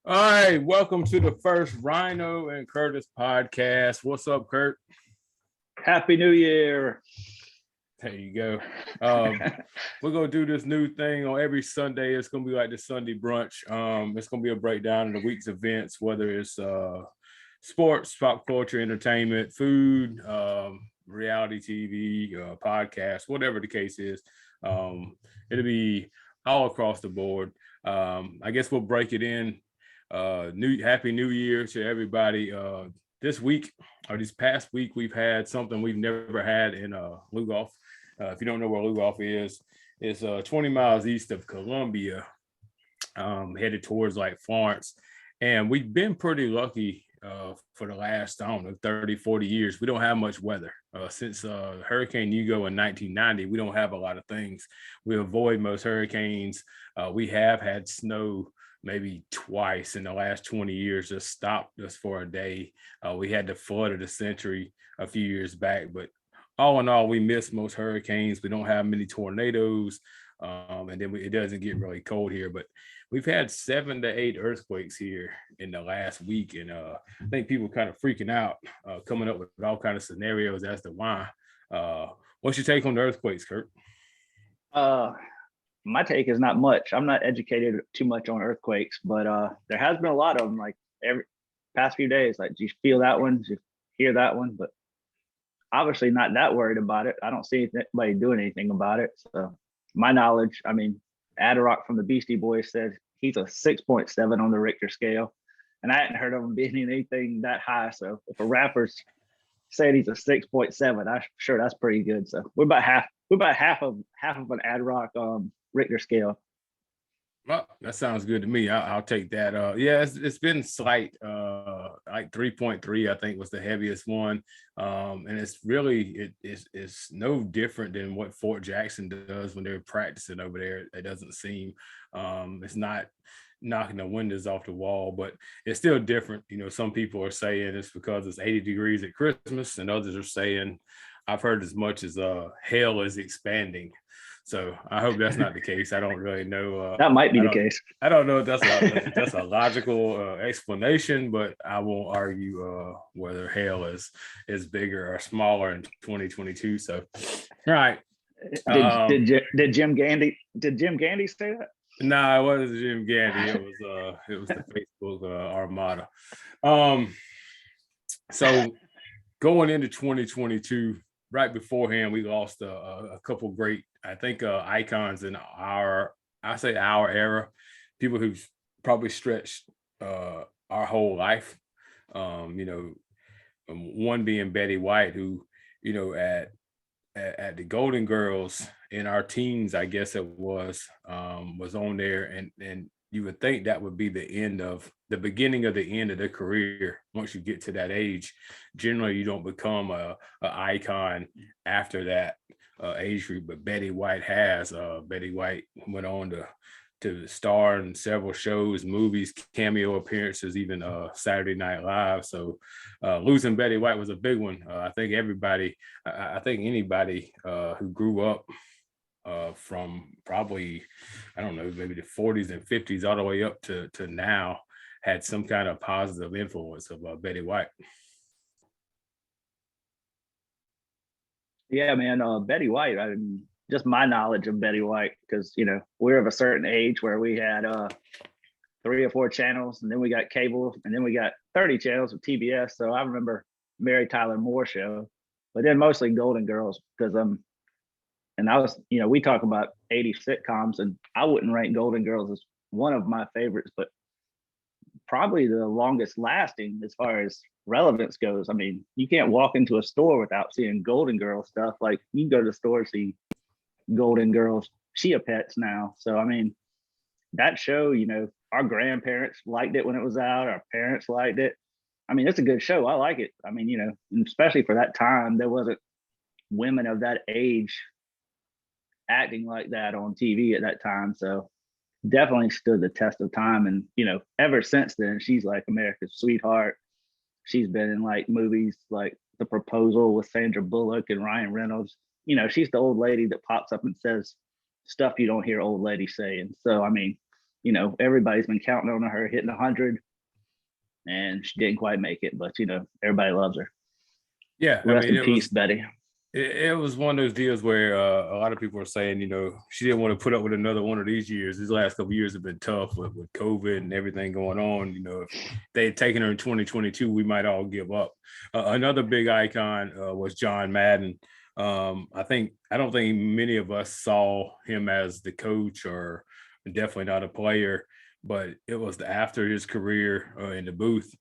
All right, welcome to the first Ryno and Curtis podcast. What's up, Kurt? Happy New Year. There you go. We're gonna do this new thing on every Sunday. It's gonna be like the Sunday brunch. It's gonna be a breakdown of the week's events, whether it's sports, pop culture, entertainment, food, reality TV, podcast, whatever the case is. It'll be all across the board. I guess we'll break it in. Happy New Year to everybody. This week or this past week, we've had something we've never had in Lugoff. If you don't know where Lugoff is, it's 20 miles east of Columbia, headed towards like Florence. And we've been pretty lucky for the last, 30, 40 years. We don't have much weather. Since Hurricane Hugo in 1990, we don't have a lot of things. We avoid most hurricanes. We have had snow maybe twice in the last 20 years, just stopped us for a day. We had the flood of the century a few years back, but all in all, we miss most hurricanes. We don't have many tornadoes, and then it doesn't get really cold here, but we've had 7 to 8 earthquakes here in the last week, and I think people kind of freaking out, coming up with all kind of scenarios as to why. What's your take on the earthquakes, Kurt? My take is not much. I'm not educated too much on earthquakes, but there has been a lot of them. Like every past few days, like, do you feel that one? Do you hear that one? But obviously not that worried about it. I don't see anybody doing anything about it. So my knowledge, I mean, Adderrock from the Beastie Boys said he's a 6.7 on the Richter scale, and I hadn't heard of him being anything that high. So if a rapper's saying he's a 6.7, I'm sure that's pretty good. So we're about half of an Adderrock Richter scale. Well, that sounds good to me. I'll take that. Yeah, it's been slight, like 3.3, I think was the heaviest one. And it's really, it's no different than what Fort Jackson does when they're practicing over there. It doesn't seem, it's not knocking the windows off the wall, but it's still different. You know, some people are saying it's because it's 80 degrees at Christmas, and others are saying, I've heard as much as hell is expanding. So I hope that's not the case. I don't really know. That might be the case. I don't know if that's a logical explanation, but I won't argue whether hell is bigger or smaller in 2022. So, all right. Did Jim Gandy say that? No, it wasn't Jim Gandy. It was the Facebook armada. So going into 2022, right beforehand, we lost a couple great, I think, icons in our era, people who've probably stretched our whole life. One being Betty White, who, at the Golden Girls in our teens, I guess it was on there, and you would think that would be the beginning of the end of their career. Once you get to that age, generally you don't become a icon after that age group, but Betty White has. Betty White went on to star in several shows, movies, cameo appearances, even Saturday Night Live. So losing Betty White was a big one. I think anybody who grew up from probably, I don't know, maybe the 40s and 50s all the way up to now had some kind of positive influence of Betty White. Yeah, man, Betty White. I mean, just my knowledge of Betty White, because we're of a certain age where we had 3 or 4 channels, and then we got cable, and then we got 30 channels of TBS. So I remember Mary Tyler Moore Show, but then mostly Golden Girls, because and I was, we talk about 80s sitcoms, and I wouldn't rank Golden Girls as one of my favorites, but probably the longest lasting as far as relevance goes. I mean, you can't walk into a store without seeing Golden Girl stuff. Like, you can go to the store and see Golden Girls Chia Pets now. So I mean, that show, our grandparents liked it when it was out, our parents liked it. I mean, it's a good show. I like it. I mean, especially for that time, there wasn't women of that age acting like that on TV at that time. So definitely stood the test of time. And ever since then, she's like America's sweetheart. She's been in like movies like The Proposal with Sandra Bullock and Ryan Reynolds. She's the old lady that pops up and says stuff you don't hear old ladies saying. So I mean, you know, everybody's been counting on her hitting 100, and she didn't quite make it, but you know, everybody loves her. Yeah, I Rest mean, in peace, Betty. it was one of those deals where a lot of people are saying, you know, she didn't want to put up with another one of these years. These last couple of years have been tough with COVID and everything going on. You know, if they had taken her in 2022, we might all give up. Another big icon was John Madden. I don't think many of us saw him as the coach or definitely not a player, but it was after his career in the booth.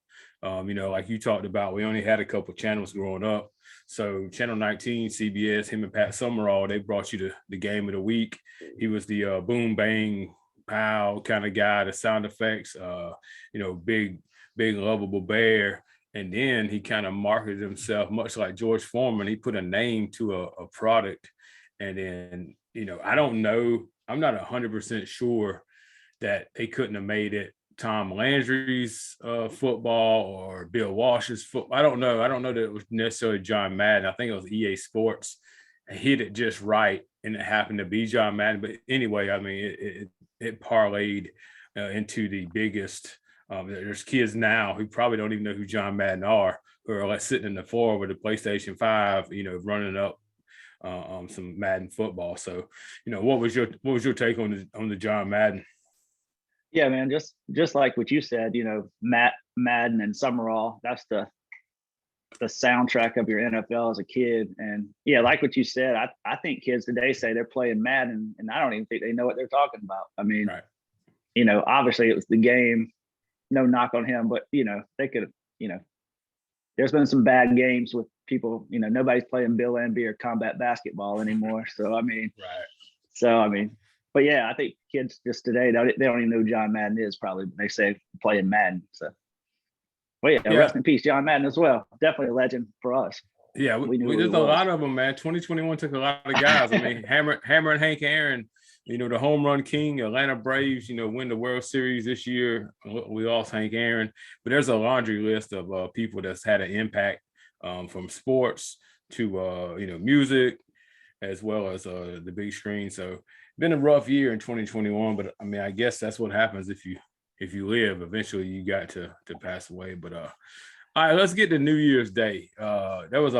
You know, like you talked about, we only had a couple channels growing up. So Channel 19, CBS, him and Pat Summerall, they brought you the game of the week. He was the boom, bang, pow kind of guy, the sound effects, you know, big, lovable bear. And then he kind of marketed himself much like George Foreman. He put a name to a product. And then, you know, I don't know, I'm not 100% sure that they couldn't have made it Tom Landry's football or Bill Walsh's football. I don't know. I don't know that it was necessarily John Madden. I think it was EA Sports. And hit it just right, and it happened to be John Madden. But anyway, I mean, it parlayed into the biggest. There's kids now who probably don't even know who John Madden are, who are like sitting in the floor with a PlayStation 5, you know, running up some Madden football. So, you know, what was your take on the John Madden? Yeah, man, just like what you said, you know, Madden and Summerall, that's the soundtrack of your NFL as a kid. And yeah, like what you said, I think kids today say they're playing Madden, and I don't even think they know what they're talking about. I mean, right. You know, obviously it was the game, no knock on him, but you know, they could have, you know, there's been some bad games with people, you know, nobody's playing Bill Envy or combat basketball anymore. So I mean, right. So I mean, but yeah, I think kids just today, they don't even know who John Madden is, probably. They say playing Madden. So, well, yeah, rest in peace, John Madden as well. Definitely a legend for us. Yeah, we there's a lot of them, man. 2021 took a lot of guys. I mean, Hammer and Hank Aaron, you know, the home run king, Atlanta Braves, you know, win the World Series this year. We lost Hank Aaron, but there's a laundry list of people that's had an impact from sports to, you know, music, as well as the big screen. So been a rough year in 2021, but I mean, I guess that's what happens if you live. Eventually you got to pass away. But all right, let's get to New Year's Day. There was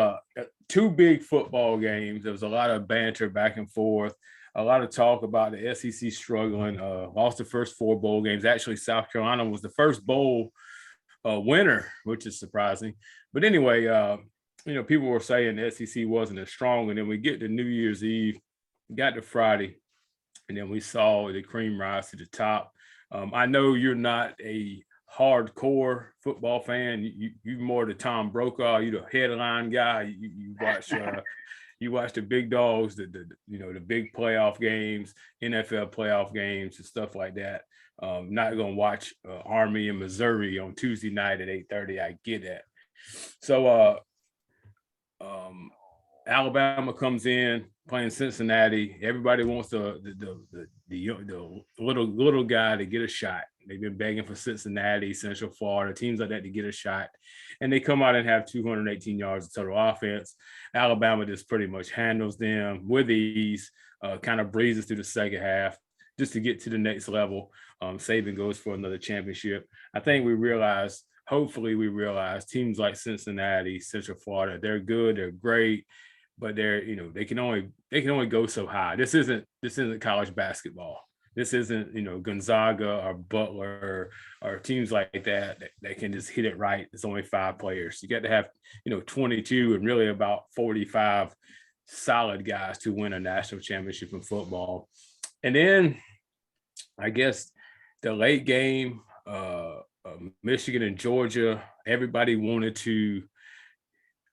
two big football games. There was a lot of banter back and forth, a lot of talk about the SEC struggling, lost the first 4 bowl games. Actually, South Carolina was the first bowl winner, which is surprising. But anyway, you know, people were saying the SEC wasn't as strong. And then we get to New Year's Eve, got to Friday, and then we saw the cream rise to the top. I know you're not a hardcore football fan. You more the Tom Brokaw, you the headline guy. You watch the big dogs, the you know, the big playoff games, NFL playoff games and stuff like that. Not gonna watch Army and Missouri on Tuesday night at 8:30. I get that. So Alabama comes in playing Cincinnati. Everybody wants the little guy to get a shot. They've been begging for Cincinnati, Central Florida, teams like that to get a shot. And they come out and have 218 yards of total offense. Alabama just pretty much handles them with ease, kind of breezes through the second half just to get to the next level. Saban goes for another championship. I think hopefully we realize teams like Cincinnati, Central Florida, they're good, they're great, but they're, you know, they can only go so high. This isn't college basketball. This isn't, you know, Gonzaga or Butler or teams like that can just hit it right. It's only 5 players. You got to have, you know, 22 and really about 45 solid guys to win a national championship in football. And then I guess the late game, Michigan and Georgia, everybody wanted to,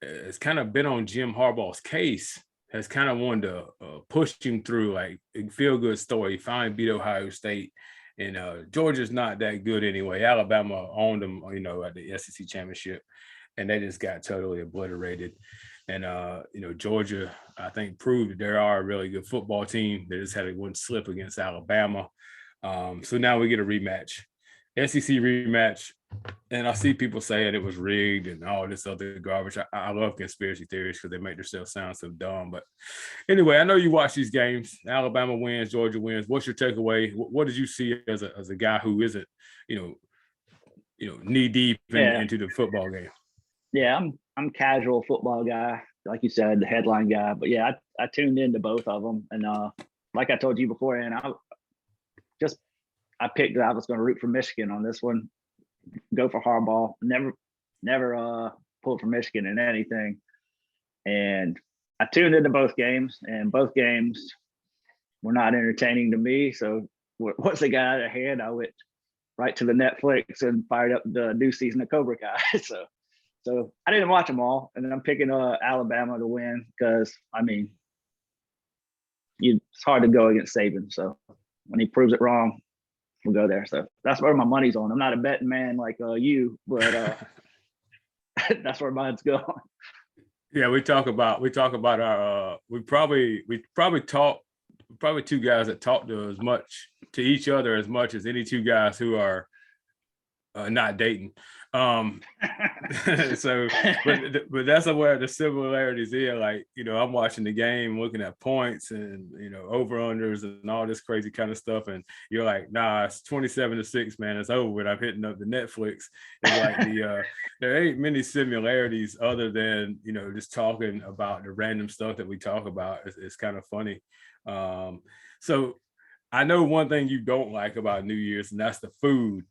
it's kind of been on Jim Harbaugh's case, has kind of wanted to push him through, like a feel-good story. He finally beat Ohio State, and Georgia's not that good anyway. Alabama owned them, you know, at the SEC championship, and they just got totally obliterated. And, you know, Georgia, I think, proved that they are a really good football team. They just had one slip against Alabama. So now we get a rematch. SEC rematch, and I see people saying it was rigged and all this other garbage. I love conspiracy theories because they make themselves sound so dumb. But anyway, I know you watch these games. Alabama wins, Georgia wins. What's your takeaway? What did you see as a guy who isn't, knee deep into the football game? Yeah, I'm casual football guy, like you said, the headline guy. But yeah, I tuned into both of them, and like I told you before, and I picked that I was going to root for Michigan on this one. Go for Harbaugh. Never pulled for Michigan in anything. And I tuned into both games, and both games were not entertaining to me. So once they got out of hand, I went right to the Netflix and fired up the new season of Cobra Kai. So I didn't watch them all, and then I'm picking Alabama to win because it's hard to go against Saban. So when he proves it wrong, we'll go there. So that's where my money's on. I'm not a betting man like you, but that's where mine's going. Yeah, we talk about our we probably two guys that talk to each other as much as any two guys who are not dating. So but that's where the similarities is. Like, I'm watching the game, looking at points and over unders and all this crazy kind of stuff, and you're like, nah, it's 27-6, man, it's over with. I'm hitting up the Netflix. It's like there ain't many similarities other than just talking about the random stuff that we talk about. It's kind of funny. So I know one thing you don't like about New Year's, and that's the food.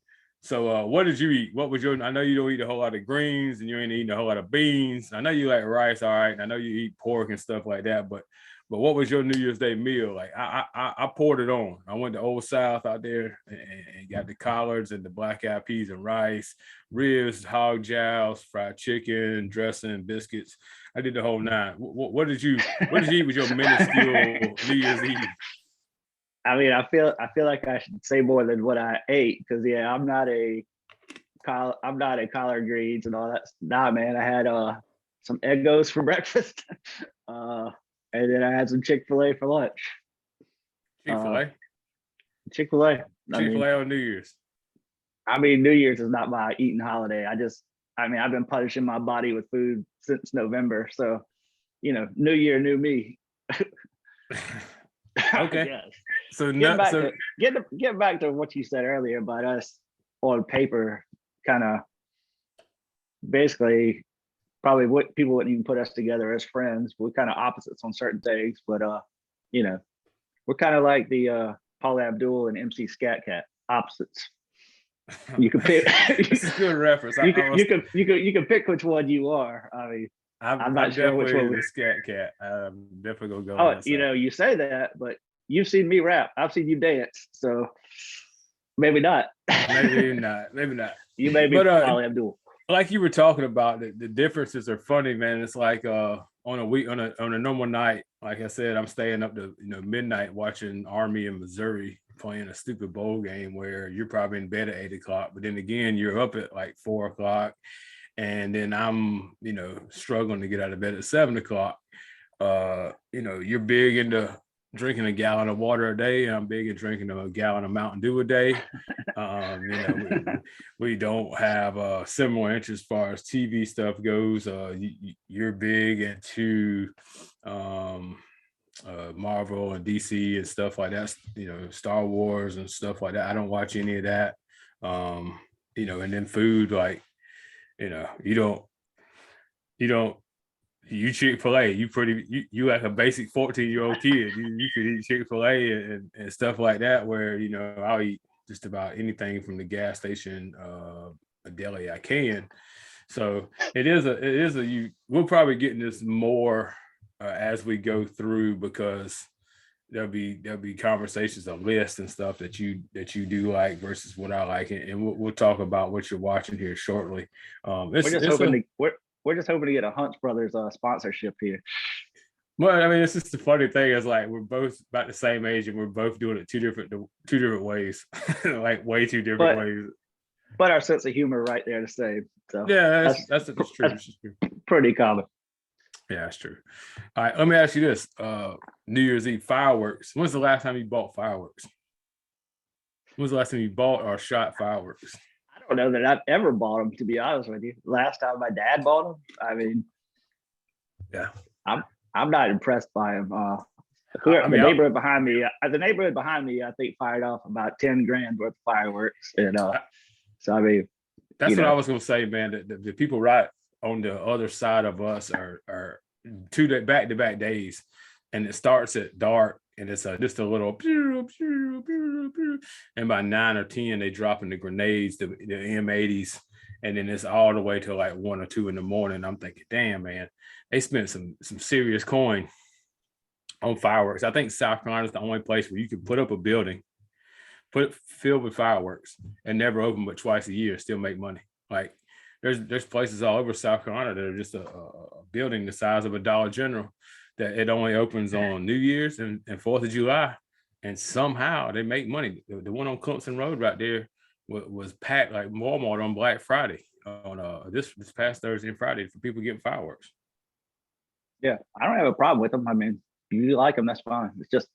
So what did you eat? I know you don't eat a whole lot of greens and you ain't eating a whole lot of beans. I know you like rice, all right. And I know you eat pork and stuff like that, but what was your New Year's Day meal? Like I poured it on. I went to Old South out there and got the collards and the black eyed peas and rice, ribs, hog jows, fried chicken, dressing, biscuits. I did the whole nine. What did you eat with your minuscule New Year's Eve? I mean, I feel like I should say more than what I ate because I'm not a collard greens and all that. Nah, man, I had some Eggos for breakfast, and then I had some Chick-fil-A for lunch. Chick-fil-A. Chick-fil-A on New Year's. I mean, New Year's is not my eating holiday. I've been punishing my body with food since November, so New Year, new me. Okay. So get back to what you said earlier about us on paper, kind of basically probably what people wouldn't even put us together as friends. We're kind of opposites on certain things, but we're kind of like the Paula Abdul and MC Scat Cat opposites. You can pick. This is a good reference. You can pick which one you are. I mean, I'm not sure which one. The Scat Cat. I'm definitely gonna go. Oh, you say that, but you've seen me rap. I've seen you dance, so maybe not. Maybe not. You may be Paula Abdul. Like you were talking about, the differences are funny, man. It's like on a normal night, like I said, I'm staying up to midnight watching Army in Missouri playing a stupid bowl game where you're probably in bed at 8 o'clock, but then again you're up at like 4 o'clock, and then I'm struggling to get out of bed at 7 o'clock. You're big into drinking a gallon of water a day, and I'm big at drinking a gallon of Mountain Dew a day. We don't have similar interests as far as TV stuff goes. You're big into Marvel and DC and stuff like that, Star Wars and stuff like that. I don't watch any of that. And then food, like, you Chick-fil-A, you like a basic 14-year-old kid. You could eat Chick-fil-A and stuff like that, where I'll eat just about anything from the gas station, a deli I can. So we'll probably get in this more as we go through, because there'll be conversations, a list and stuff that you do like versus what I like, and we'll talk about what you're watching here shortly. We're just hoping to get a Hunt Brothers sponsorship here. Well, I mean, it's just the funny thing is, like, we're both about the same age and we're both doing it two different ways, like way too different ways. But our sense of humor right there the same. So yeah, that's true. That's pretty common. Yeah, that's true. All right, let me ask you this: New Year's Eve fireworks. When's the last time you bought fireworks? When was the last time you bought or shot fireworks? I don't know that I've ever bought them, to be honest with you. Last time my dad bought them, I mean, Yeah. I'm not impressed by them. I mean, the neighborhood behind me, I think fired off about 10 grand worth of fireworks. And so I mean, that's what I was gonna say, man. The people right on the other side of us are 2 back-to-back days, and it starts at dark, and it's just a little pew, pew, pew, pew. And by 9 or 10, they dropping the grenades, the M80s, and then it's all the way to like 1 or 2 in the morning. I'm thinking, damn, man, they spent some serious coin on fireworks. I think South Carolina is the only place where you can put up a building, filled with fireworks, and never open but twice a year, still make money. Like there's places all over South Carolina that are just a building the size of a Dollar General that it only opens on New Year's and 4th of July, and somehow they make money. The one on Clemson Road right there was packed like Walmart on Black Friday on this past Thursday and Friday for people getting fireworks. Yeah, I don't have a problem with them. I mean, if you like them, that's fine. It's just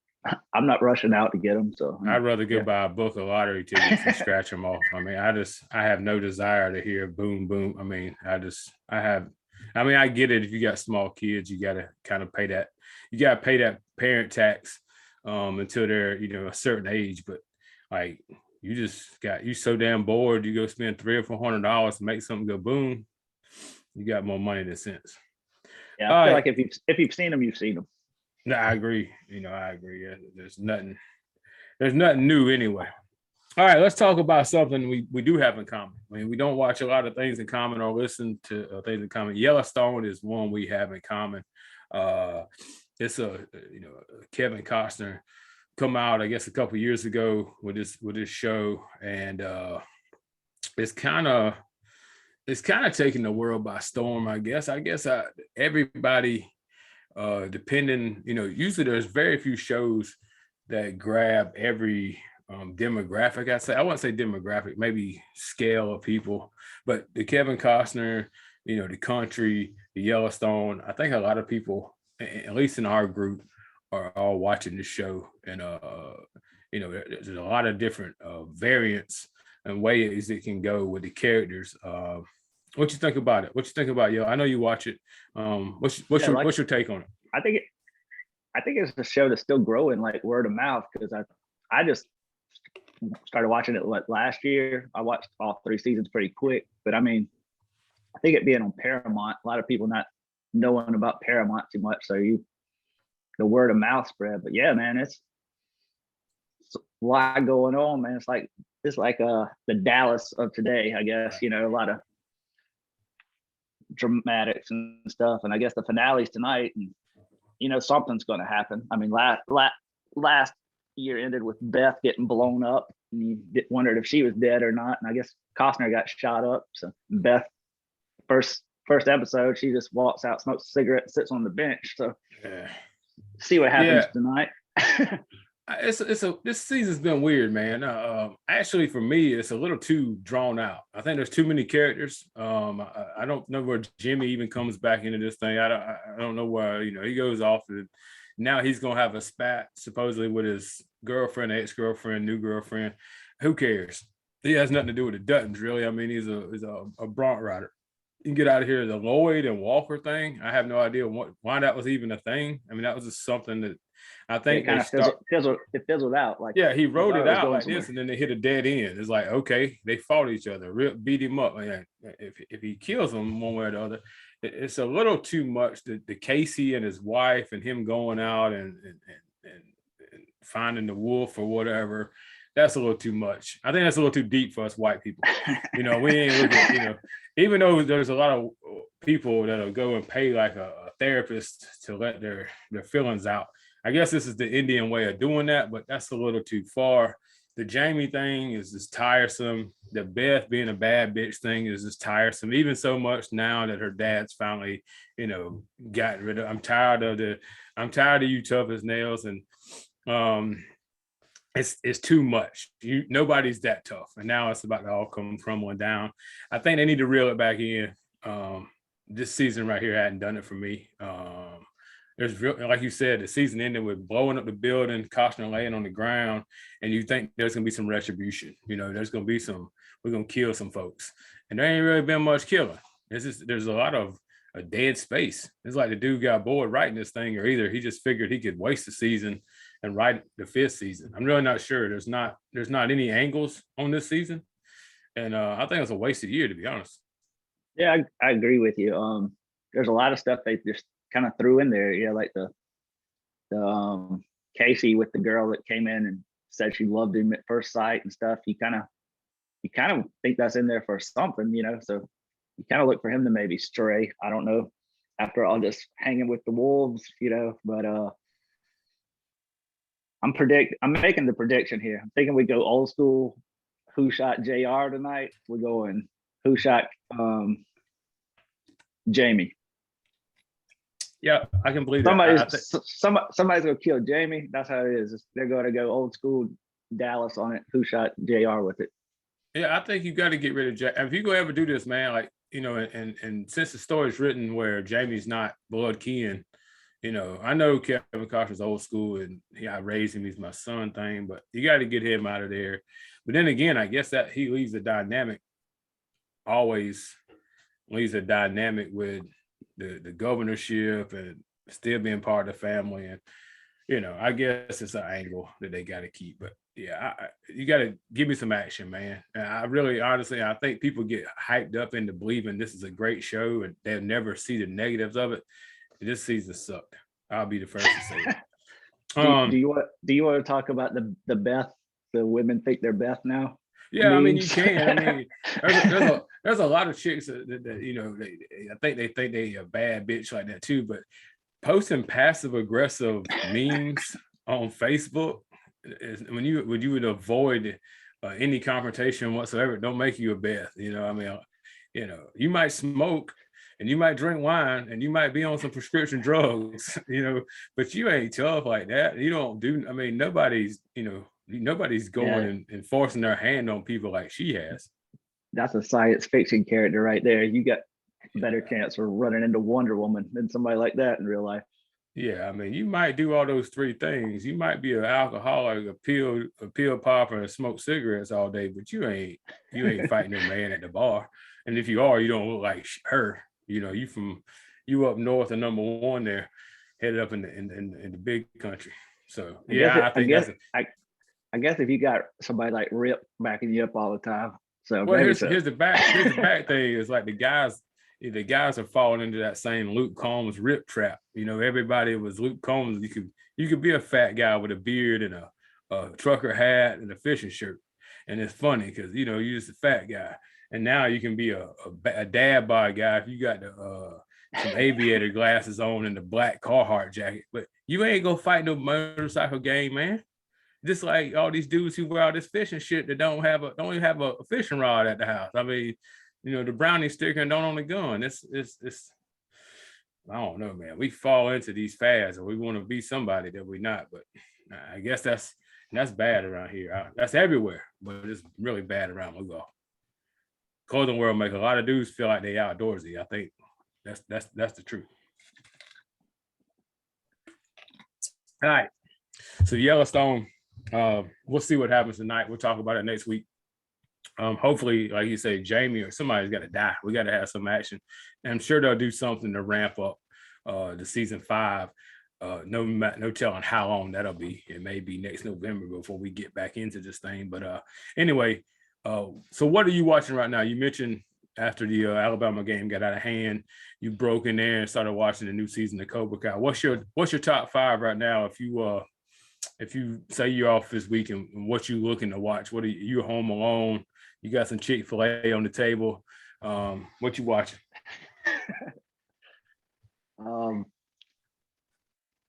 I'm not rushing out to get them. So I'd rather go buy a book of lottery tickets and scratch them off. I mean, I have no desire to hear boom, boom. I mean, I get it. If you got small kids, you got to kind of pay that. You got to pay that parent tax until they're, a certain age. But like, you so damn bored, you go spend $300 or $400 to make something go boom. You got more money than sense. Yeah, I feel like if you've seen them, you've seen them. No, I agree. I agree. Yeah, there's nothing new anyway. All right, let's talk about something we do have in common. I mean, we don't watch a lot of things in common or listen to things in common. Yellowstone is one we have in common. It's Kevin Costner come out, I guess, a couple of years ago with this show, and it's kind of taking the world by storm. I guess everybody. Depending, usually there's very few shows that grab every demographic. I'd say, I wouldn't say demographic, maybe scale of people, but the Kevin Costner, the country, the Yellowstone, I think a lot of people, at least in our group, are all watching this show. And, there's a lot of different variants and ways it can go with the characters. What you think about it? What you think about, I know you watch it. What's your take on it? I think it's a show that's still growing like word of mouth, because I just started watching it last year. I watched all 3 seasons pretty quick, but I mean, I think it being on Paramount, a lot of people not knowing about Paramount too much, so the word of mouth spread. But yeah, man, it's a lot going on, man. It's like the Dallas of today, I guess. A lot of dramatics and stuff, and I guess the finale's tonight, and something's going to happen. I mean, last year ended with Beth getting blown up, and you wondered if she was dead or not, and I guess Costner got shot up. So Beth, first episode, she just walks out, smokes a cigarette, sits on the bench. So see what happens tonight. This season's been weird, man. Actually, for me, it's a little too drawn out. I think there's too many characters. I don't know where Jimmy even comes back into this thing. I don't know where he goes off. And now he's gonna have a spat supposedly with his girlfriend, ex-girlfriend, new girlfriend. Who cares? He has nothing to do with the Duttons, really. I mean, he's a bronc rider. You can get out of here, the Lloyd and Walker thing. I have no idea why that was even a thing. I mean, that was just something that I think it fizzled out. Like, he wrote it out like this, and then they hit a dead end. It's like, okay, they fought each other, beat him up. Like, if he kills him one way or the other, it's a little too much. The Casey and his wife and him going out and finding the wolf or whatever. That's a little too much. I think that's a little too deep for us white people. We ain't looking, even though there's a lot of people that'll go and pay like a therapist to let their feelings out. I guess this is the Indian way of doing that, but that's a little too far. The Jamie thing is just tiresome. The Beth being a bad bitch thing is just tiresome, even so much now that her dad's finally, gotten rid of. I'm tired of you tough as nails. And it's too much. Nobody's that tough. And now it's about to all come crumbling down. I think they need to reel it back in. This season right here hadn't done it for me. there's real, like you said, the season ended with blowing up the building, Costner laying on the ground, and you think there's gonna be some retribution. You know, there's gonna be we're gonna kill some folks, and there ain't really been much killing. There's a lot of a dead space. It's like the dude got bored writing this thing, or either he just figured he could waste the season and write the 5th season. I'm really not sure. There's not any angles on this season, and I think it's a wasted year, to be honest. Yeah, I agree with you. There's a lot of stuff they just kind of threw in there. Yeah, like the Casey with the girl that came in and said she loved him at first sight and stuff. You kind of think that's in there for something, you know. So you kind of look for him to maybe stray. I don't know. After all, just hanging with the wolves, you know. But I'm making the prediction here. I'm thinking we go old school. Who shot JR tonight? We're going who shot Jamie. Yeah, I can believe that. Somebody's gonna kill Jamie. That's how it is. They're going to go old school Dallas on it. Who shot JR with it? Yeah, I think you got to get rid of Jamie. If you go ever do this, man, like, you know, and since the story's written where Jamie's not blood keying, you know, I know Kevin Costner's old school and I raised him, he's my son thing, but you got to get him out of there. But then again, I guess that he leaves a dynamic, always leaves a dynamic with the governorship and still being part of the family. And, you know, I guess it's an angle that they got to keep. But yeah, you got to give me some action, man. And I really, honestly, I think people get hyped up into believing this is a great show and they'll never see the negatives of it. This season sucked. I'll be the first to say it. Do you want to talk about the Beth? The women think they're Beth now. Yeah, memes? I mean, you can. I mean, there's a lot of chicks that you know, I think they think they a bad bitch like that too. But posting passive aggressive memes on Facebook is when you would avoid any confrontation whatsoever. Don't make you a Beth. You know, I mean, you know, you might smoke and you might drink wine and you might be on some prescription drugs, you know, but you ain't tough like that. You don't do. I mean, nobody's going and forcing their hand on people like she has. That's a science fiction character right there. You got better chance of running into Wonder Woman than somebody like that in real life. Yeah, I mean, you might do all those 3 things. You might be an alcoholic, a pill popper, and smoke cigarettes all day, but you ain't fighting a man at the bar. And if you are, you don't look like her. You know, you up north and number 1 there, headed up in the big country. So I guess if you got somebody like Rip backing you up all the time. So well, here's the back thing is like the guys are falling into that same Luke Combs Rip trap. You know, everybody was Luke Combs. You could be a fat guy with a beard and a trucker hat and a fishing shirt, and it's funny because you know you're just a fat guy. And now you can be a dad bod guy if you got some aviator glasses on and the black Carhartt jacket. But you ain't gonna fight no motorcycle gang, man. Just like all these dudes who wear all this fishing shit that don't even have a fishing rod at the house. I mean, you know, the brownie sticker and don't own a gun. It's I don't know, man. We fall into these fads and we want to be somebody that we're not. But I guess that's bad around here. That's everywhere, but it's really bad around Louisville. Clothing world make a lot of dudes feel like they outdoorsy. I think that's the truth. All right. So Yellowstone, we'll see what happens tonight. We'll talk about it next week. Hopefully, like you say, Jamie or somebody's got to die. We got to have some action. And I'm sure they'll do something to ramp up the season 5. No telling how long that'll be. It may be next November before we get back into this thing. But anyway, so what are you watching right now? You mentioned after the Alabama game got out of hand, you broke in there and started watching the new season of Cobra Kai. What's your top 5 right now? If you say you're off this week and what you looking to watch, what are you home alone? You got some Chick-fil-A on the table. What you watching?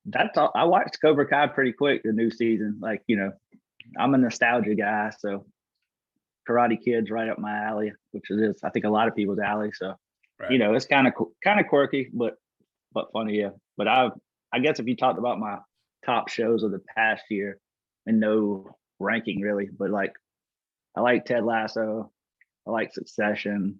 That's all. I watched Cobra Kai pretty quick, the new season. Like, you know, I'm a nostalgia guy, so Karate Kid's right up my alley, which is I think a lot of people's alley. So, right. You know, it's kind of quirky, but funny, yeah. But I guess if you talked about my top shows of the past year, and no ranking really, but like I like Ted Lasso, I like Succession.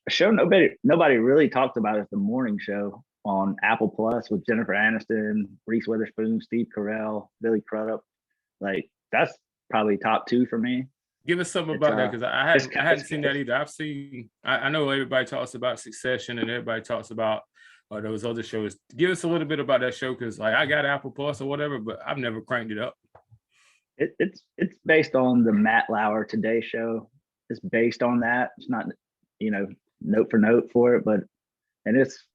A show nobody really talked about is the morning show on Apple Plus with Jennifer Aniston, Reese Witherspoon, Steve Carell, Billy Crudup. Like that's probably top two for me. Give us something It's about that, because I hadn't seen that either. I know everybody talks about Succession and everybody talks about those other shows. Give us a little bit about that show, because like I got Apple Plus or whatever, but I've never cranked it up. It's based on the Matt Lauer Today Show. It's based on that. It's not, note for note for it, but and it's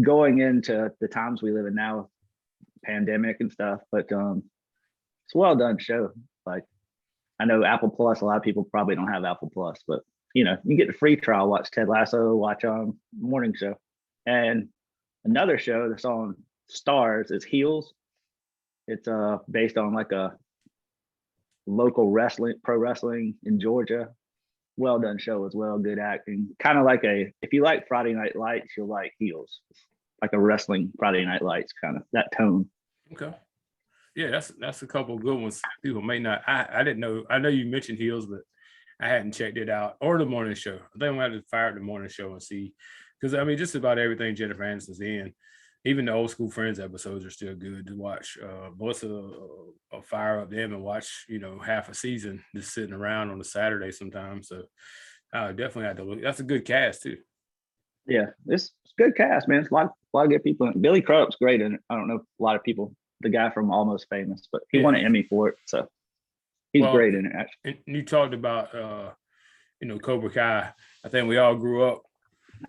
going into the times we live in now, pandemic and stuff. But it's a well done show. Like I know Apple Plus, a lot of people probably don't have Apple Plus, but you get the free trial, watch Ted Lasso, watch morning show. And another show that's on Stars is Heels. It's based on like a local pro wrestling in Georgia. Well done show as well, good acting. Kind of like if you like Friday Night Lights, you'll like Heels. Like a wrestling Friday Night Lights, kind of that tone. Okay. Yeah, that's a couple of good ones. People may not. I didn't know. I know you mentioned Heels, but I hadn't checked it out. Or the morning show. I think I'm gonna have to fire the morning show and see, because I mean, just about everything Jennifer Aniston's in. Even the Old School Friends episodes are still good to watch. Melissa, fire up them and watch, half a season just sitting around on a Saturday sometimes. So I definitely have to look. That's a good cast too. Yeah, it's good cast, man. It's a lot of good people. Billy Crudup's great in it. I don't know a lot of people, the guy from Almost Famous, but he won an Emmy for it. So he's great in it, actually. And you talked about, Cobra Kai. I think we all grew up,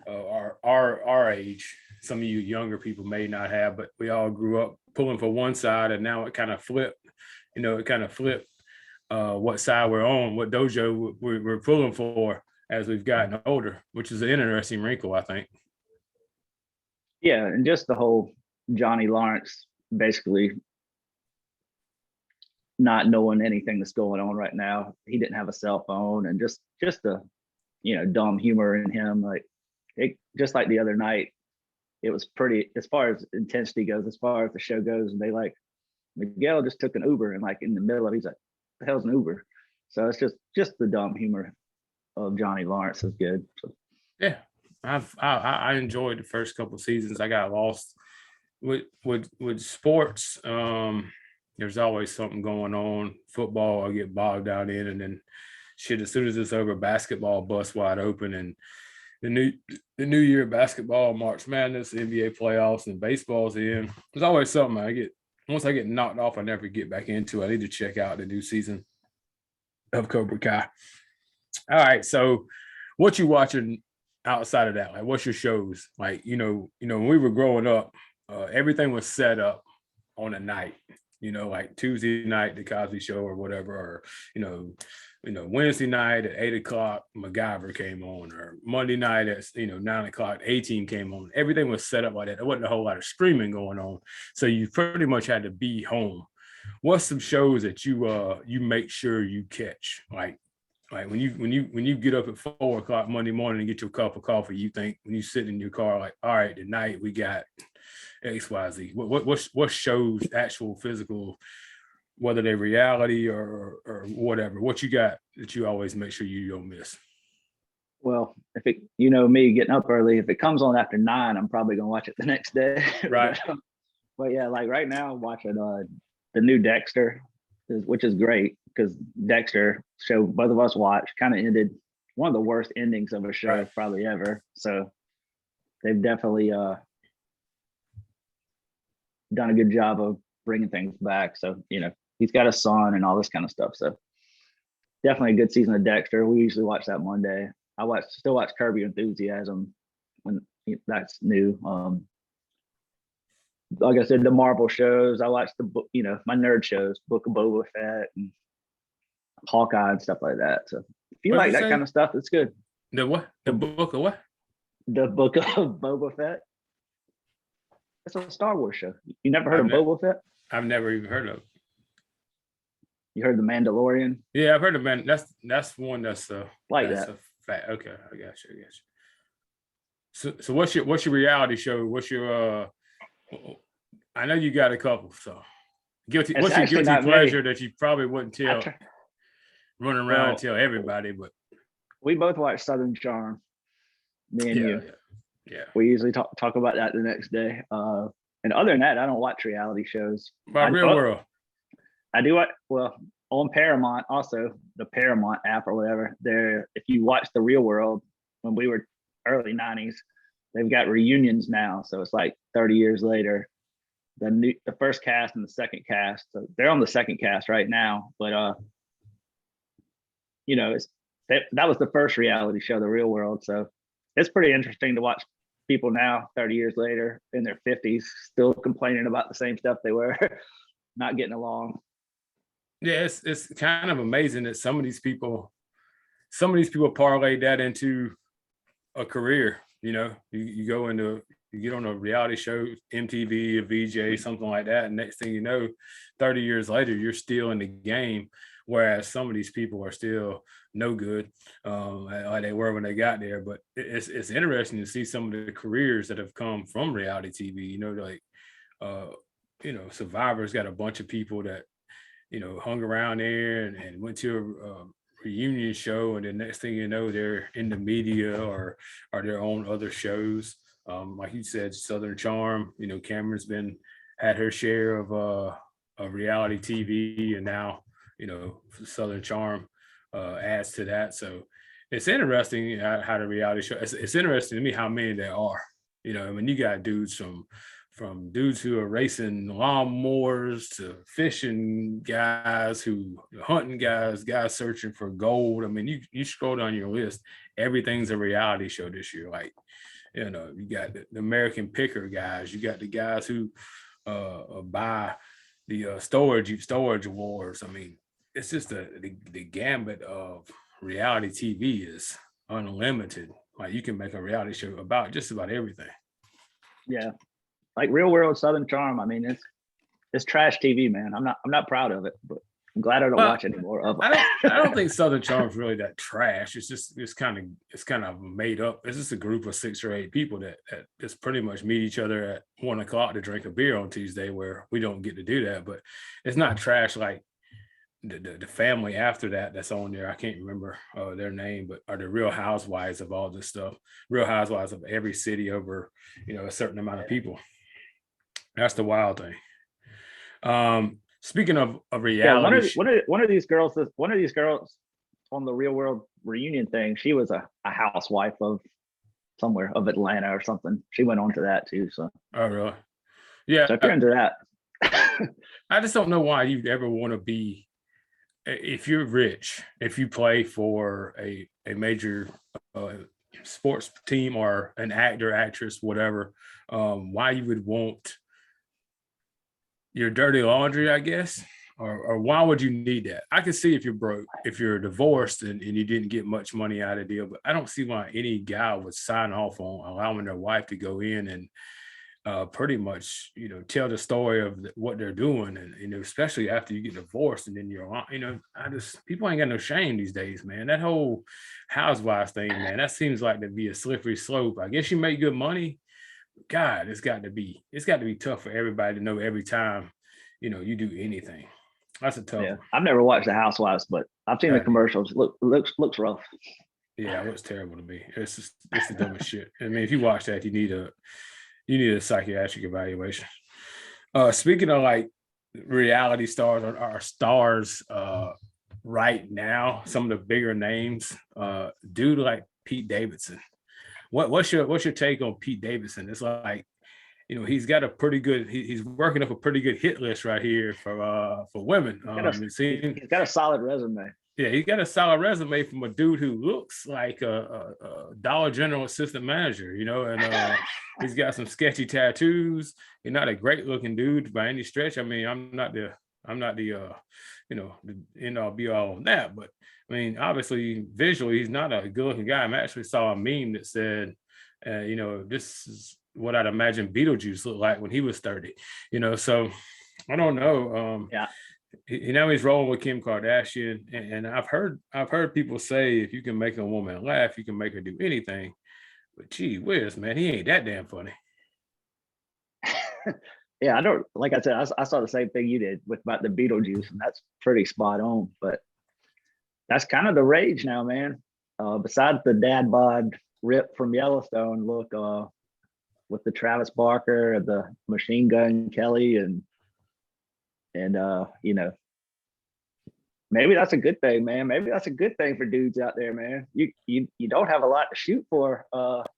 our age. Some of you younger people may not have, but we all grew up pulling for one side, and now it kind of flipped. What side we're on, what dojo we're pulling for as we've gotten older, which is an interesting wrinkle, I think. Yeah, and just the whole Johnny Lawrence basically not knowing anything that's going on right now. He didn't have a cell phone, and just the dumb humor in him. Like just like the other night, it was pretty, as far as intensity goes, as far as the show goes. And they like, Miguel just took an Uber, and like in the middle of it, he's like, the hell's an Uber? So it's just the dumb humor of Johnny Lawrence is good. So. Yeah, I enjoyed the first couple of seasons. I got lost with sports. There's always something going on. Football, I get bogged down in, and then shit, as soon as it's over, basketball busts wide open, and the new year basketball, March Madness, NBA playoffs, and baseball's in. There's always something once I get knocked off, I never get back into. I need to check out the new season of Cobra Kai. All right, so what you watching outside of that? Like, what's your shows? Like, when we were growing up, everything was set up on a night. Like Tuesday night, the Cosby Show or whatever, or Wednesday night at 8:00, MacGyver came on, or Monday night at 9:00, A-Team came on. Everything was set up like that. There wasn't a whole lot of streaming going on, so you pretty much had to be home. What's some shows that you make sure you catch? Like when you get up at 4:00 Monday morning and get your cup of coffee, you think when you sit in your car, like, all right, tonight we got XYZ. What shows, actual physical, whether they're reality or whatever, what you got that you always make sure you don't miss? Well, if it, me getting up early, if it comes on after 9, I'm probably gonna watch it the next day. Right. But yeah, like right now, I'm watching the new Dexter, which is great because Dexter show both of us watched kind of ended one of the worst endings of a show probably ever. So they've definitely done a good job of bringing things back. So he's got a son and all this kind of stuff. So definitely a good season of Dexter. We usually watch that Monday. I still watch Curb Your Enthusiasm when that's new. Like I said, the Marvel shows. I watch the book, my nerd shows, Book of Boba Fett and Hawkeye and stuff like that. So if you like that kind of stuff, it's good. The what? The book of what? The Book of Boba Fett. It's a Star Wars show. You never heard of Boba Fett? I've never even heard of it. You heard The Mandalorian? Yeah, I've heard of Man. That's one that's like that's that. Okay, I got you. So what's your reality show? What's your I know you got a couple, so guilty. What's your guilty pleasure that you probably wouldn't run around and tell everybody? But we both watch Southern Charm. Me and you. Yeah. We usually talk about that the next day. And other than that, I don't watch reality shows. By Real World. I do what? Well, on Paramount, also the Paramount app or whatever. There, if you watch The Real World, when we were early '90s, they've got reunions now. So it's like 30 years later. The first cast and the second cast. So they're on the second cast right now. But that was the first reality show, The Real World. So it's pretty interesting to watch people now, 30 years later, in their 50s, still complaining about the same stuff they were, not getting along. Yeah, it's kind of amazing that some of these people parlay that into a career. You go into, you get on a reality show, MTV, a VJ, something like that, and next thing you know, 30 years later, you're still in the game. Whereas some of these people are still no good, like they were when they got there. But it's interesting to see some of the careers that have come from reality TV. Survivor's got a bunch of people that hung around there and went to a reunion show, and the next thing you know, they're in the media or they're on other shows. Like you said, Southern Charm. Cameron's had her share of reality TV, and now Southern Charm adds to that. So it's interesting how the reality show. It's interesting to me how many there are. You got dudes from dudes who are racing lawnmowers to fishing guys, hunting guys searching for gold. I mean, you scroll down your list, everything's a reality show this year. Like, you got the American Picker guys, you got the guys who buy the storage wars. I mean, it's just the gambit of reality TV is unlimited. Like, you can make a reality show about just about everything. Yeah. Like Real World, Southern Charm. I mean, it's trash TV, man. I'm not proud of it, but I'm glad I don't watch any more of it. I don't think Southern Charm is really that trash. It's kind of made up. It's just a group of 6 or 8 people that just pretty much meet each other at 1 o'clock to drink a beer on Tuesday, where we don't get to do that. But it's not trash like the family after that's on there. I can't remember their name, but are the Real Housewives of all this stuff. Real Housewives of every city over a certain amount of people. That's the wild thing. Speaking of reality, one of these girls on the Real World reunion thing, she was a housewife of somewhere of Atlanta or something. She went on to that too. So. Oh, really? Yeah. So if you're into that, I just don't know why you'd ever want to be, if you're rich, if you play for a major sports team or an actor, actress, whatever, why you would want your dirty laundry, I guess, or why would you need that? I can see if you're broke, if you're divorced and you didn't get much money out of the deal, but I don't see why any guy would sign off on allowing their wife to go in and pretty much, tell the story of what they're doing. And, especially after you get divorced and then people ain't got no shame these days, man. That whole housewives thing, man, that seems like to be a slippery slope. I guess you make good money. God, it's got to be tough for everybody to know every time, you do anything. That's a tough one. I've never watched the Housewives, but I've seen the commercials. Looks rough. Yeah, it looks terrible to me. It's the dumbest shit. I mean, if you watch that, you need a psychiatric evaluation. Speaking of like reality stars or our stars right now, some of the bigger names, dude like Pete Davidson. What's your take on Pete Davidson? It's like, he's got a pretty good, he's working up a pretty good hit list right here for women. He's got a solid resume. Yeah, he got a solid resume from a dude who looks like a Dollar General assistant manager, and he's got some sketchy tattoos. He's not a great looking dude by any stretch. I mean, I'm not the the end all be all on that, but I mean, obviously visually he's not a good looking guy. I actually saw a meme that said, this is what I'd imagine Beetlejuice looked like when he was 30, so I don't know. Yeah. He's rolling with Kim Kardashian, and I've heard people say if you can make a woman laugh, you can make her do anything. But gee whiz, man, he ain't that damn funny. Yeah, I don't, like I said, I saw the same thing you did about the Beetlejuice, and that's pretty spot on. But that's kind of the rage now, man. Besides the dad bod Rip from Yellowstone look with the Travis Barker, the Machine Gun Kelly, and you know, maybe that's a good thing, man. Maybe that's a good thing for dudes out there, man. You don't have a lot to shoot for.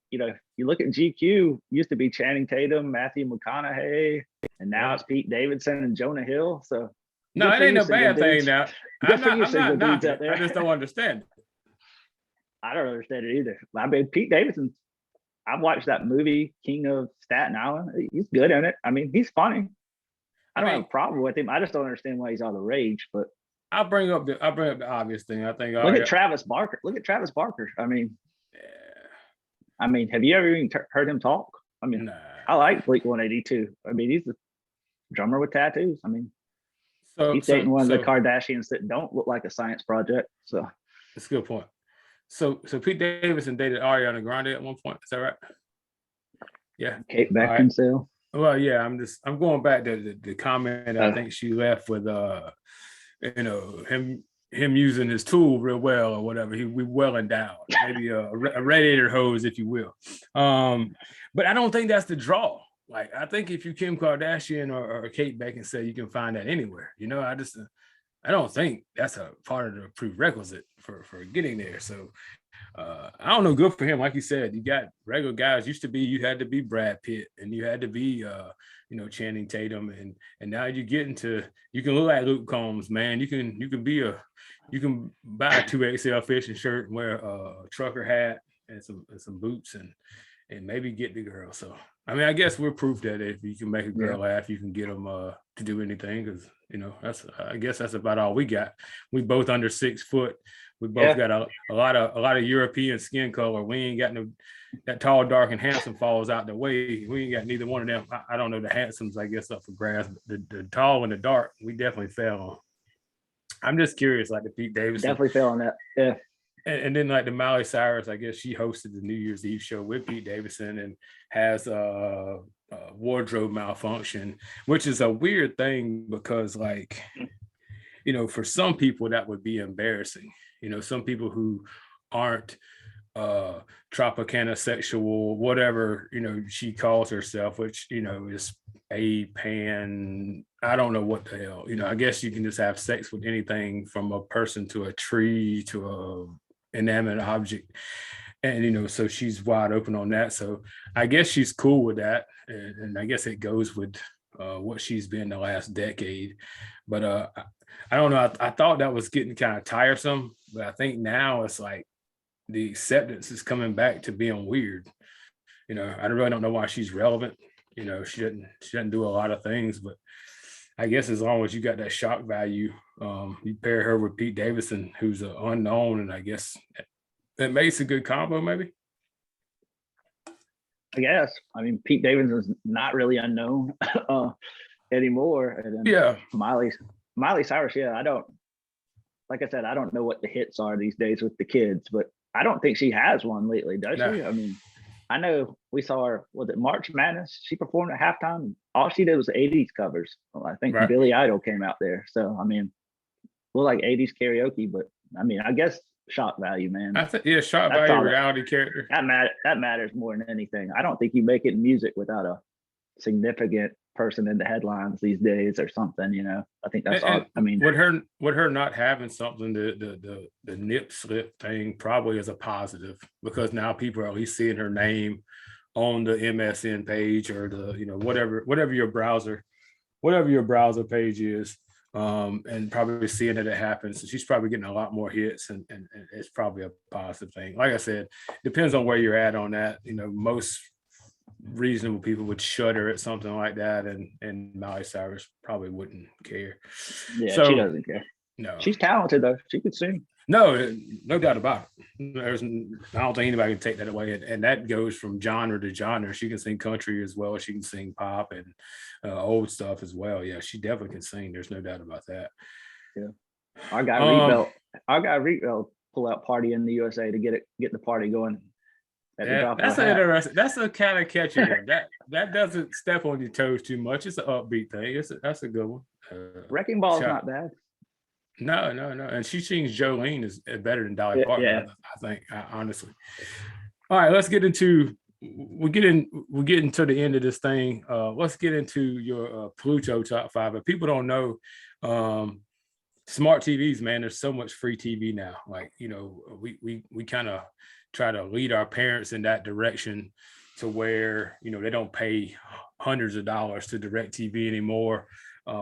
You know, you look at GQ, used to be Channing Tatum, Matthew McConaughey, and now it's Pete Davidson and Jonah Hill. So no, it ain't no bad thing now. Good for you, single dudes out there. I just don't understand it. I don't understand it either. I mean, Pete Davidson, I've watched that movie, King of Staten Island. He's good in it. I mean, he's funny. I don't have a problem with him. I just don't understand why he's all the rage. But I'll bring up the obvious thing. I think look at Travis Barker. Look at Travis Barker. I mean, have you ever even heard him talk? I mean, nah. I like Blink 182. I mean, he's a drummer with tattoos. I mean, he's dating one of the Kardashians that don't look like a science project. So that's a good point. So Pete Davidson dated Ariana Grande at one point. Is that right? Yeah. Kate Beckinsale. Right. Well, yeah. I'm going back to the comment. I think she left with you know, him using his tool real well or whatever. We well endowed, maybe a radiator hose, if you will. But I don't think that's the draw. Like, I think if you Kim Kardashian or Kate Beckinsale, you can find that anywhere. You know, I don't think that's a part of the prerequisite for getting there. So I don't know, good for him. Like you said, you got regular guys. Used to be you had to be Brad Pitt and you had to be you know, Channing Tatum, and now you get into, you can look like Luke Combs, man. You can buy a 2XL fishing shirt and wear a trucker hat and some boots and maybe get the girl. So I mean, I guess we're proof that if you can make a girl laugh, you can get them to do anything, because you know, I guess that's about all we got. We both under 6 foot. We both got a lot of European skin color. We ain't got no, that tall, dark, and handsome falls out the way. We ain't got neither one of them. I don't know, the handsomes, I guess, up for grabs. But the tall and the dark, we definitely fell on. I'm just curious, like the Pete Davidson. Definitely fell on that. Yeah. And then like the Miley Cyrus, I guess she hosted the New Year's Eve show with Pete Davidson and has a wardrobe malfunction, which is a weird thing because, like, you know, for some people that would be embarrassing. You know, some people who aren't Tropicana sexual, whatever, you know, she calls herself, which, you know, is a pan, I don't know what the hell, you know, I guess you can just have sex with anything from a person to a tree to a inanimate object. And, you know, so she's wide open on that. So I guess she's cool with that. And I guess it goes with what she's been the last decade. But I don't know. I thought that was getting kind of tiresome, but I think now it's like the acceptance is coming back to being weird. You know, I really don't know why she's relevant. You know, she doesn't do a lot of things, but I guess as long as you got that shock value, you pair her with Pete Davidson, who's an unknown, and I guess that makes a good combo, maybe. I guess. I mean, Pete Davidson's not really unknown anymore. And then Miley Cyrus, I don't, like I said, I don't know what the hits are these days with the kids, but I don't think she has one lately, does she? I mean, I know we saw her, was it March Madness? She performed at halftime. All she did was 80s covers. Well, I think Billy Idol came out there. So, I mean, we're like 80s karaoke, but I mean, I guess shock value, man. Shock value, reality character. That matters more than anything. I don't think you make it in music without a significant person in the headlines these days or something, you know. I think that's all. I mean, with her not having something, the nip slip thing probably is a positive, because now people are at least seeing her name on the MSN page or the, you know, whatever your browser page is, and probably seeing that it happens. So she's probably getting a lot more hits, and it's probably a positive thing. Like I said, depends on where you're at on that. You know, most reasonable people would shudder at something like that, and Miley Cyrus probably wouldn't care. Yeah, so, she doesn't care. No, she's talented though. She could sing. No doubt about it. I don't think anybody can take that away, and that goes from genre to genre. She can sing country as well as she can sing pop and old stuff as well. Yeah, she definitely can sing. There's no doubt about that. Yeah, our guy Reedville pull out Party in the USA to get the party going. That's interesting. That's a kind of catchy one. That doesn't step on your toes too much. It's an upbeat thing. That's a good one. Wrecking Ball is not bad. No, and she sings Jolene is better than Dolly Parton. I think, honestly. All right, we're getting to the end of this thing. Let's get into your Pluto top five. If people don't know, smart TVs, man, there's so much free TV now. Like, we kind of try to lead our parents in that direction to where, they don't pay hundreds of dollars to direct TV anymore.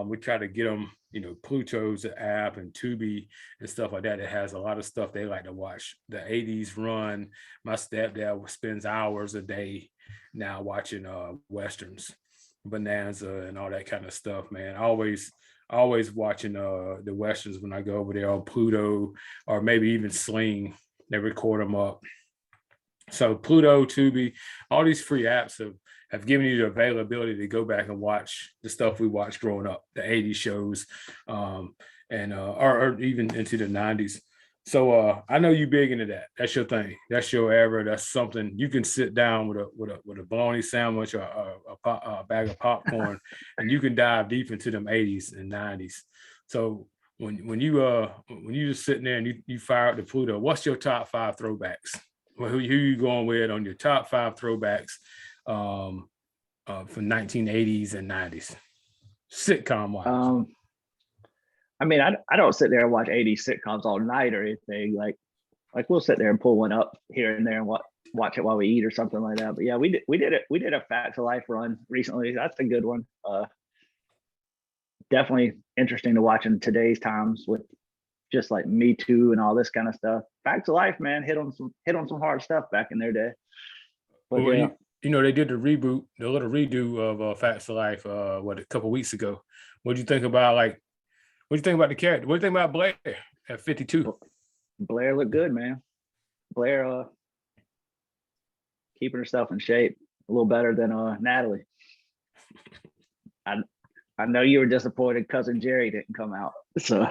We try to get them, Pluto's app and Tubi and stuff like that. It has a lot of stuff they like to watch. The 80s run. My stepdad spends hours a day now watching Westerns, Bonanza and all that kind of stuff, man. Always watching the Westerns when I go over there on Pluto or maybe even Sling. They record them up. So Pluto, Tubi, all these free apps have given you the availability to go back and watch the stuff we watched growing up, the 80s shows, or even into the 90s. So I know you big into that. That's your thing. That's your era. That's something you can sit down with a bologna sandwich or a bag of popcorn, and you can dive deep into them 80s and 90s. So when you just sitting there and you fire up the Pluto, what's your top five throwbacks? Well, who you going with on your top five throwbacks from 1980s and 90s sitcom wise? I mean, I don't sit there and watch 80s sitcoms all night or anything. Like we'll sit there and pull one up here and there and watch it while we eat or something like that. But yeah, we did a Facts of Life run recently. That's a good one. Definitely interesting to watch in today's times with just like Me Too and all this kind of stuff. Facts of Life, man, hit on some hard stuff back in their day. But well, yeah, they did the little redo of Facts of Life a couple weeks ago. What do you think about the character? What do you think about Blair at 52? Blair looked good, man. Blair keeping herself in shape a little better than Natalie. I know you were disappointed cousin Jerry didn't come out. So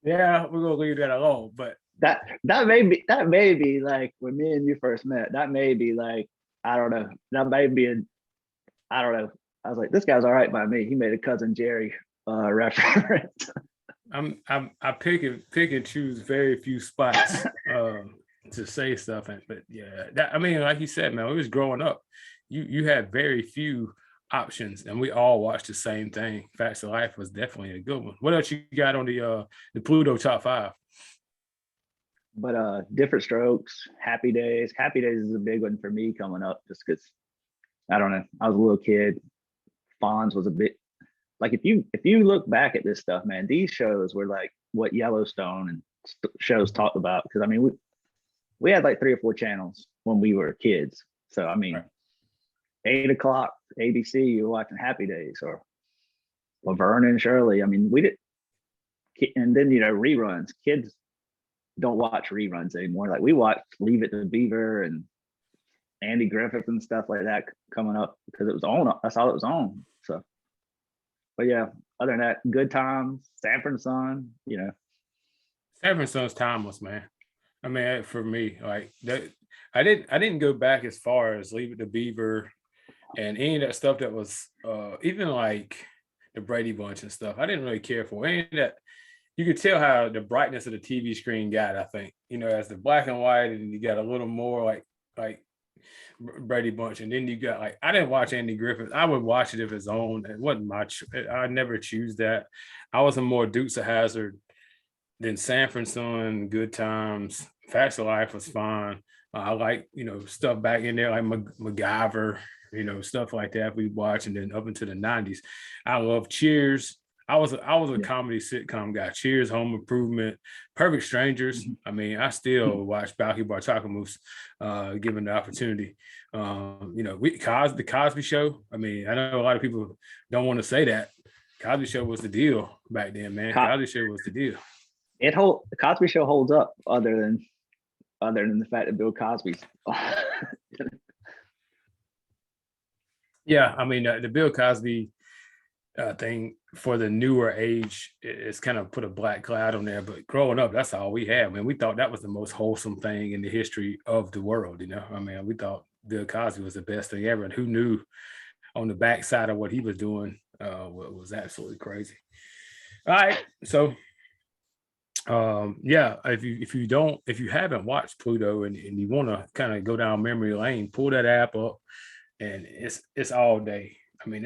yeah, we're gonna leave that alone. But that may be like when me and you first met. That may be like, I don't know. That may be I don't know. I was like, this guy's all right by me. He made a cousin Jerry reference. I pick and choose very few spots to say stuff, but yeah, like you said, man, we was growing up. You had very few options, and we all watched the same thing. Facts of Life was definitely a good one. What else you got on the Pluto top five? But Different Strokes, Happy Days. Happy Days is a big one for me coming up, just because I don't know. I was a little kid. Fonz was a bit like, if you look back at this stuff, man, these shows were like what Yellowstone and shows talked about. Because I mean, we had like 3 or 4 channels when we were kids. So I mean, right. 8 o'clock ABC, you were watching Happy Days or Laverne and Shirley. I mean, we did, and then reruns. Kids don't watch reruns anymore. Like we watched Leave It to Beaver and Andy Griffith and stuff like that coming up because it was on. That's all it was on. So, but yeah, other than that, Good Times, Sanford and Son. Sanford and Son's timeless, man. I mean, for me, like that, I didn't go back as far as Leave It to Beaver and any of that stuff that was even like the Brady Bunch and stuff. I didn't really care for any of that. You could tell how the brightness of the TV screen got, I think, as the black and white, and you got a little more like Brady Bunch, and then you got I didn't watch Andy Griffith. I would watch it if it's on. It wasn't much. I never choose that. I was a more Dukes of Hazzard than Sanford and Son, Good Times. Facts of Life was fine. I like stuff back in there like MacGyver, stuff like that we watch, and then up into the 90s. I love Cheers. I was a comedy sitcom guy. Cheers, Home Improvement, Perfect Strangers. I mean, I still watch Balky Bartakamoose given the opportunity. The Cosby Show. I mean, I know a lot of people don't want to say that. Cosby Show was the deal back then, man. Cosby Show was the deal. The Cosby Show holds up, other than the fact that Bill Cosby's. Yeah, I mean the Bill Cosby thing for the newer age is kind of put a black cloud on there. But growing up, that's all we had. Man, we thought that was the most wholesome thing in the history of the world. I mean, we thought Bill Cosby was the best thing ever, and who knew on the backside of what he was doing was absolutely crazy. All right, so Yeah, if you haven't watched Pluto and you want to kind of go down memory lane, pull that app up, and it's all day. I mean,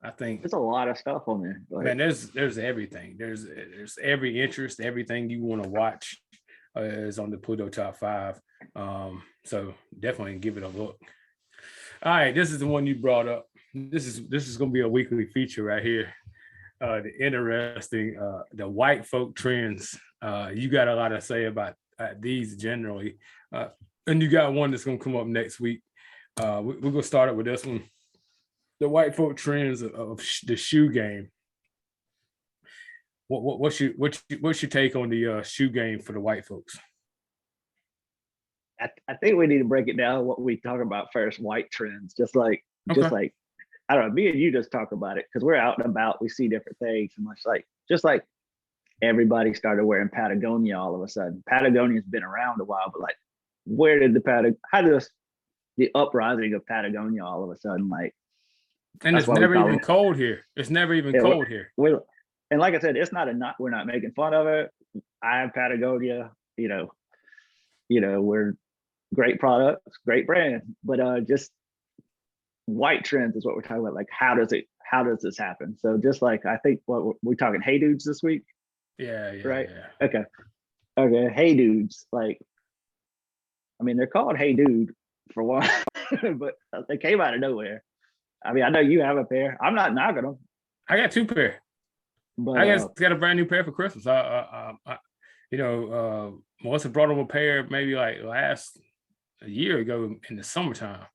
I think, There's a lot of stuff on there. man, there's everything. There's every interest, everything you want to watch is on the Pluto top 5. So definitely give it a look. All right, this is the one you brought up. This is going to be a weekly feature right here. The interesting the white folk trends. You got a lot to say about these generally, and you got one that's going to come up next week. We're going to start it with this one. The white folk trends of the shoe game. What's your take on the shoe game for the white folks? I think we need to break it down what we talk about first. White trends, just like I don't know, me and you just talk about it because we're out and about, we see different things, and just like everybody started wearing Patagonia all of a sudden. Patagonia's been around a while, but like, where did how does the uprising of Patagonia all of a sudden, like? And it's never even cold here. It's never even cold here. And like I said, it's not we're not making fun of it. I have Patagonia, we're great products, great brand, but just white trends is what we're talking about. Like, how does this happen? So just like, I think what we're talking, Hey Dudes this week. Yeah. Right. Yeah. Okay. Hey Dudes. Like, I mean, they're called Hey Dude for one, but they came out of nowhere. I mean, I know you have a pair. I'm not knocking them. I got 2 pair. But I got a brand new pair for Christmas. Melissa brought them a pair maybe like a year ago in the summertime,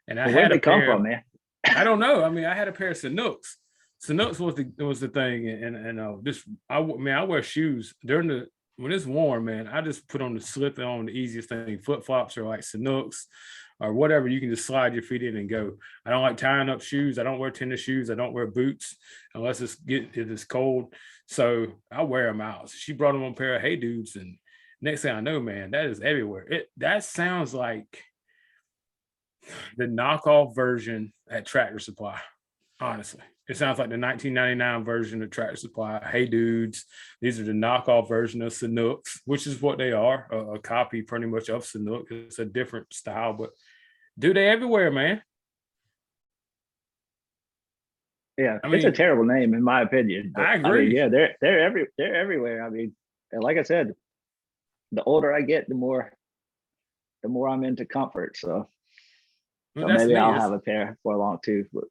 and I had a pair. Come from, man? I don't know. I mean, I had a pair of Sanooks. Sanooks was the thing, and I wear shoes when it's warm, man. I just put on the slip on the easiest thing, flip flops or like Sanooks or whatever. You can just slide your feet in and go. I don't like tying up shoes. I don't wear tennis shoes. I don't wear boots unless it's cold. So I wear them out. So she brought them on a pair of Hey Dudes, and next thing I know, man, that is everywhere. That sounds like the knockoff version at Tractor Supply. Honestly, it sounds like the 1999 version of Tractor Supply. Hey Dudes, these are the knockoff version of Sanooks, which is what they are, a copy pretty much of Sanook. It's a different style, but dude, they everywhere, man. Yeah, it's a terrible name in my opinion. I agree. Yeah, they're everywhere. I mean, and like I said, the older I get, the more I'm into comfort. So maybe I'll have a pair for long too. But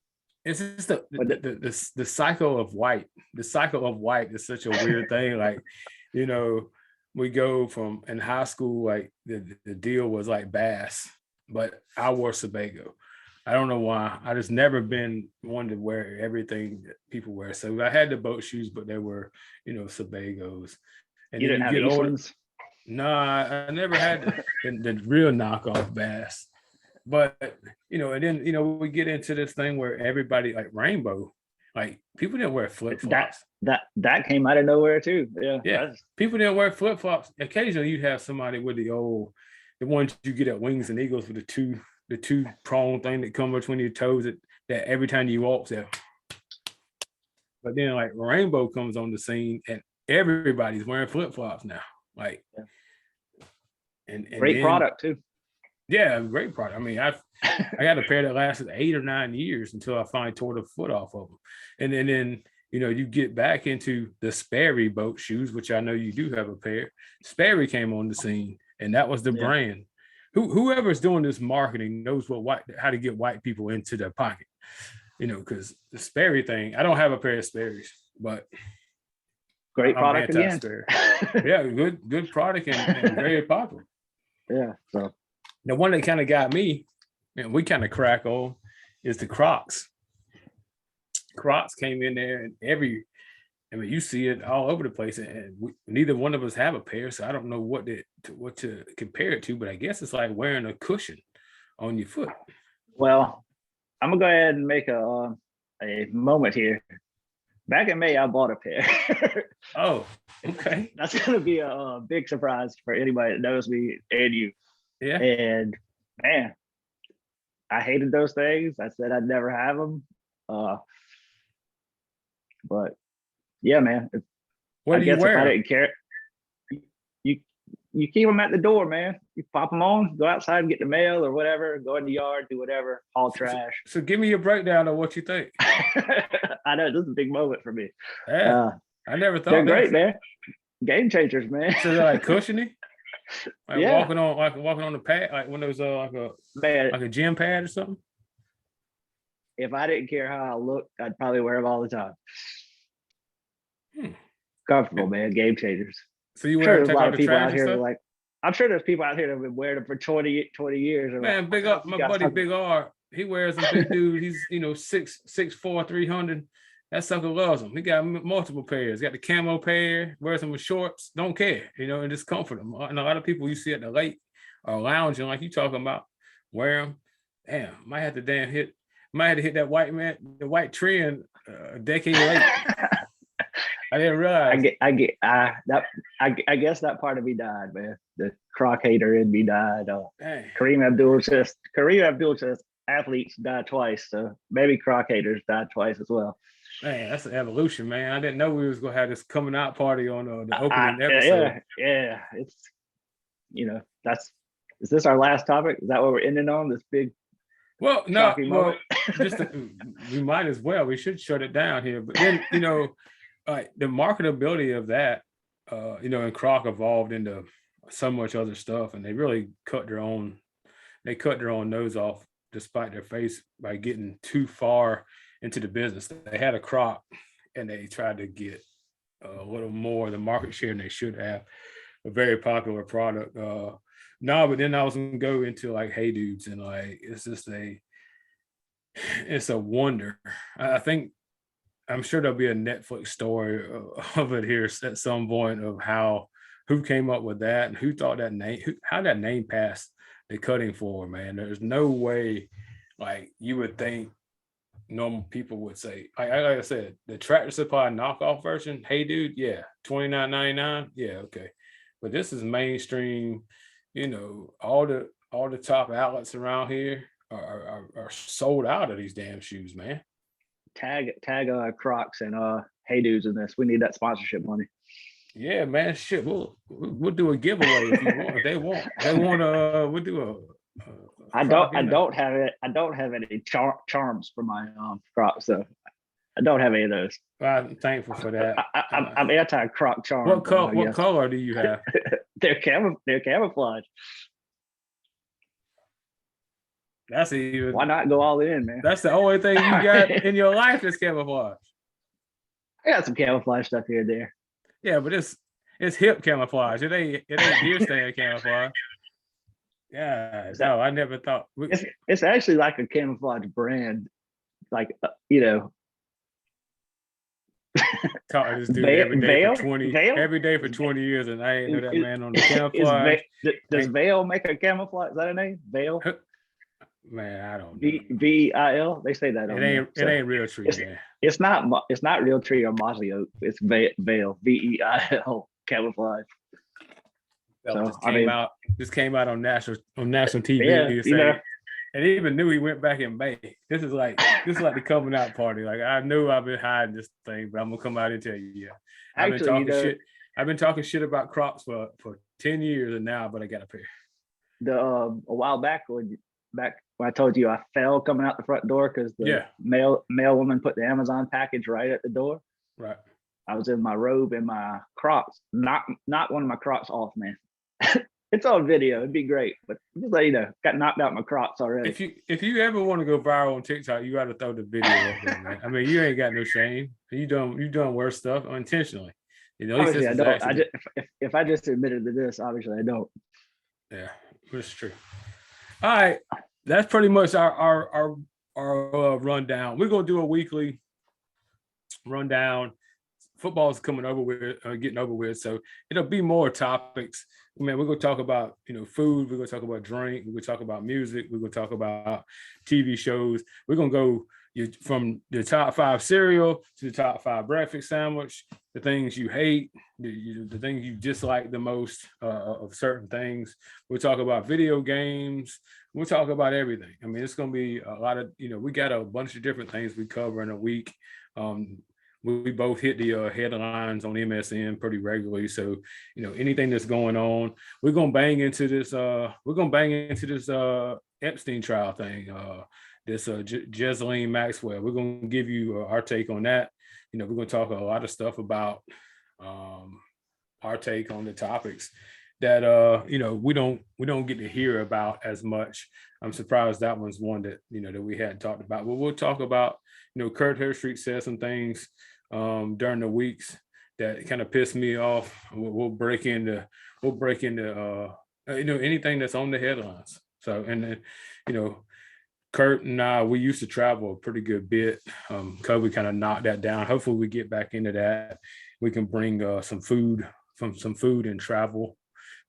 it's just the cycle of white. The cycle of white is such a weird thing. Like, we go from in high school, like the deal was like Bass, but I wore Sebago. I don't know why. I just never been one to wear everything that people wear. So I had the boat shoes, but they were, Sebagos. And you didn't have Eastlands? No, I never had the real knockoff Bass. But and then we get into this thing where everybody like Rainbow, like people didn't wear flip flops. That came out of nowhere too. Yeah. People didn't wear flip flops. Occasionally, you'd have somebody with the ones you get at Wings and Eagles with the two prong thing that come between your toes that every time you walk there. But then like Rainbow comes on the scene and everybody's wearing flip flops now. Like, and great product too. Yeah, great product. I mean, I got a pair that lasted 8 or 9 years until I finally tore the foot off of them. And then you get back into the Sperry boat shoes, which I know you do have a pair. Sperry came on the scene, and that was the brand. Whoever's doing this marketing knows how to get white people into their pocket. Because the Sperry thing, I don't have a pair of Sperry's, but great product again. Yeah, good product and very popular. Yeah. So the one that kind of got me, and we kind of crack on, is the Crocs. Crocs came in there, and you see it all over the place, and neither one of us have a pair, so I don't know what to compare it to, but I guess it's like wearing a cushion on your foot. Well, I'm gonna go ahead and make a moment here. Back in May, I bought a pair. Oh, okay. That's gonna be a big surprise for anybody that knows me and you. Yeah. And man, I hated those things. I said I'd never have them. But yeah, man. What do you wear? you keep them at the door, man. You pop them on, go outside and get the mail or whatever, go in the yard, do whatever, haul trash. So give me a breakdown of what you think. I know this is a big moment for me. Yeah, I never thought they're great, man. Game changers, man. So they're like cushiony, like Yeah. walking on the pad, like one of those like a gym pad or something. If I didn't care how I looked, I'd probably wear them all the time. Comfortable, man. Game changers. So you wear them, take out the trash and stuff? Like, I'm sure there's people out here that have been wearing them for 20 years. Man, like, Big up, my buddy Big R. He wears them. Big dude. He's 6'4", 300. That sucker loves them. He got multiple pairs. Got the camo pair. Wears them with shorts. Don't care, and just comfort them. And a lot of people you see at the lake are lounging like you talking about. Wear them. Damn, might have to hit that white trend a decade late. I didn't realize. I guess that part of me died, man. The Croc hater in me died. Kareem Abdul-Jabbar's athletes died twice, so maybe Croc haters died twice as well. Man, that's an evolution, man. I didn't know we was gonna have this coming out party on the opening episode. Yeah. It's is this our last topic? Is that what we're ending on? This big. Well, no. Well, we might as well. We should shut it down here. But then the marketability of that, and Croc evolved into so much other stuff, and they really cut their own nose off despite their face by getting too far into the business. They had a Croc and they tried to get a little more of the market share than they should have. A very popular product. But then I was gonna go into like Hey Dudes, and like it's a wonder. I think I'm sure there'll be a Netflix story of it here at some point of who came up with that and who thought that name, how that name passed the cutting floor, man. There's no way like you would think normal people would say, like I said, the Tractor Supply knockoff version, Hey Dude, yeah, $29.99, yeah, okay. But this is mainstream, all the top outlets around here are sold out of these damn shoes, man. Tag Crocs and Hey Dudes in this. We need that sponsorship money. Yeah, man. Shit, we'll do a giveaway if you want. If they want, we'll do a. I don't have it. I don't have any charms for my Crocs, so I don't have any of those. I'm thankful for that. I'm anti Croc charm. What color do you have? They're camouflage. That's even. Why not go all in, man? That's the only thing you got in your life is camouflage. I got some camouflage stuff here and there. Yeah, but it's hip camouflage. It ain't deer stand camouflage. Yeah, no, I never thought. It's actually like a camouflage brand, like Talking to this dude every day for 20 years, and I ain't know that man on the camouflage. Does Veil make a camouflage? Is that a name? Veil? Man, I don't know. VEIL. They say that. It ain't real tree, man. It's not real tree or mossy oak. It's Veil. VEIL camouflage. This came out on national TV. Yeah, and even knew he went back in May. This is like the coming out party. Like I knew I've been hiding this thing, but I'm gonna come out and tell you. Yeah, I've been talking shit. I've been talking shit about Crocs for 10 years, and now, but I got a pair. A while back when I told you I fell coming out the front door because the mail woman put the Amazon package right at the door. Right. I was in my robe and my Crocs, not one of my Crocs off, man. It's on video. It'd be great, but just let you know, got knocked out my Crocs already. If you ever want to go viral on TikTok, you got to throw the video up there, man. I mean, you ain't got no shame. You done worse stuff unintentionally. Obviously, I don't. If I just admitted to this, obviously I don't. Yeah, that's true. All right, that's pretty much our rundown. We're gonna do a weekly rundown. Football is getting over with, so it'll be more topics. Man, we're gonna talk about food. We're gonna talk about drink. We're gonna talk about music. We're gonna talk about TV shows. We're gonna go from the top 5 cereal to the top 5 breakfast sandwich. The things you hate, the things you dislike the most of certain things. We'll talk about video games. We'll talk about everything. I mean, it's gonna be a lot of we got a bunch of different things we cover in a week. we both hit the headlines on MSN pretty regularly. So, anything that's going on, we're gonna bang into this. Epstein trial thing. This Ghislaine Maxwell. We're gonna give you our take on that. We're gonna talk a lot of stuff about our take on the topics that we don't get to hear about as much. I'm surprised that one's one that that we hadn't talked about. But we'll talk about Kurt Herstreet said some things during the weeks that kind of pissed me off. We'll break into anything that's on the headlines. So, and then Kurt and I, we used to travel a pretty good bit. COVID kind of knocked that down. Hopefully we get back into that. We can bring some food and travel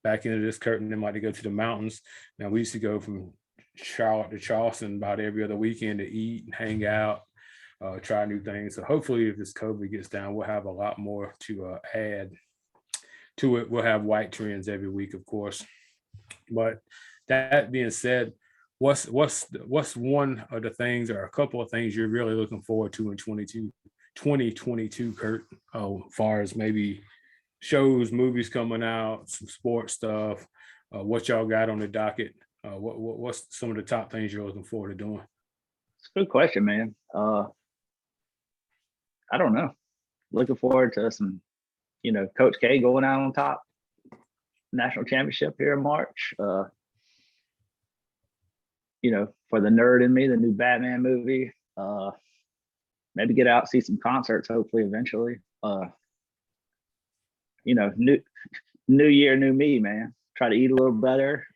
back into this. Kurt and them like to go to the mountains. Now we used to go from Charlotte to Charleston about every other weekend to eat and hang out, try new things. So hopefully if this COVID gets down, we'll have a lot more to add to it. We'll have white trends every week, of course. But that being said, what's one of the things or a couple of things you're really looking forward to in 2022, Kurt, as far as maybe shows, movies coming out, some sports stuff, what y'all got on the docket? What's some of the top things you're looking forward to doing? It's a good question, man. I don't know. Looking forward to some, Coach K going out on top, national championship here in March. For the nerd in me, the new Batman movie. Maybe get out, see some concerts, hopefully eventually. New year, new me, man. Try to eat a little better,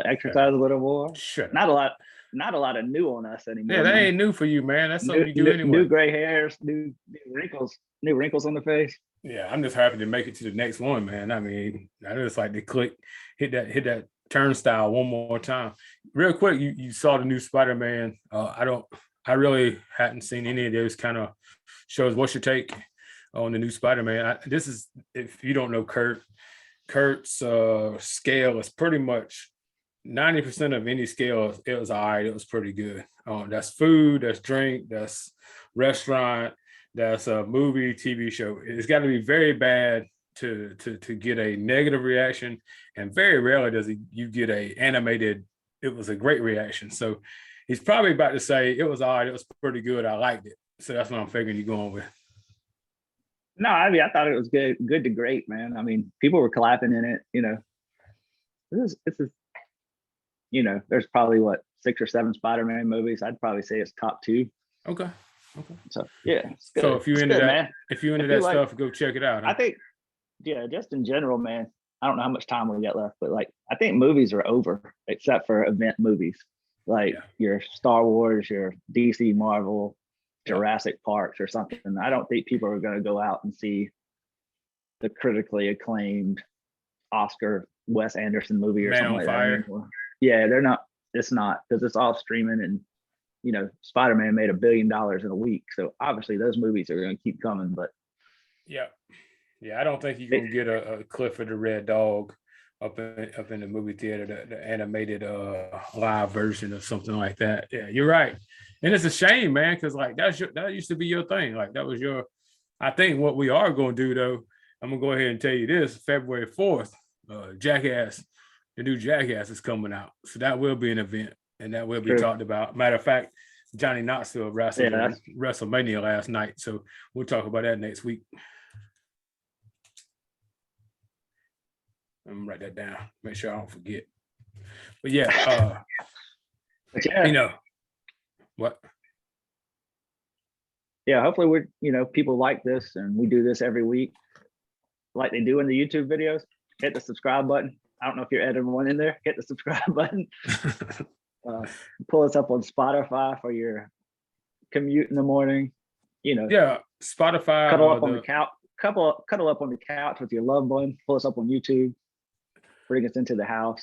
exercise a little more. Sure. Not a lot of new on us anymore. Yeah, that ain't new for you, man. That's something you do anyway. New gray hairs, new wrinkles on the face. Yeah, I'm just happy to make it to the next one, man. I mean, I just like to hit that turnstile one more time. Real quick, you saw the new Spider-Man. I really hadn't seen any of those kind of shows. What's your take on the new Spider-Man? This is, if you don't know Kurt's scale is pretty much 90% of any scale. It was all right. It was pretty good. That's food, that's drink, that's restaurant, that's a movie, TV show. It's got to be very bad to get a negative reaction, and very rarely does you get a animated, it was a great reaction. So he's probably about to say it was all right, it was pretty good, I liked it. So that's what I'm figuring you're going with. No, I mean, I thought it was good to great, man. I mean, people were clapping in it. This is there's probably 6 or 7 Spider-Man movies. I'd probably say it's top 2. Okay. So yeah. So if you're into that stuff, go check it out. Huh? I think, just in general, man. I don't know how much time we got left, but I think movies are over, except for event movies, your Star Wars, your DC, Marvel, Jurassic Parks or something. I don't think people are going to go out and see the critically acclaimed Oscar Wes Anderson movie or Man something on like Fire. that anymore. Yeah, they're not. It's not, because it's all streaming, and Spider-Man made $1 billion in a week, so obviously those movies are going to keep coming. But I don't think you're gonna get a Clifford the Red Dog up in the movie theater, the animated live version or something like that. Yeah, you're right. And it's a shame, man, because that used to be your thing. That was your. I think what we are going to do, though, I'm gonna go ahead and tell you this: February 4th, Jackass, the new Jackass is coming out, so that will be an event, and that will be talked about. Matter of fact, Johnny Knoxville wrestled at WrestleMania last night, so we'll talk about that next week. I'm gonna write that down, make sure I don't forget. But what? Yeah, hopefully we're people like this, and we do this every week, like they do in the YouTube videos. Hit the subscribe button. I don't know if you're editing one in there. Hit the subscribe button. Pull us up on Spotify for your commute in the morning. Spotify. Cuddle up on the couch. Cuddle up on the couch with your loved one. Pull us up on YouTube. Bring us into the house.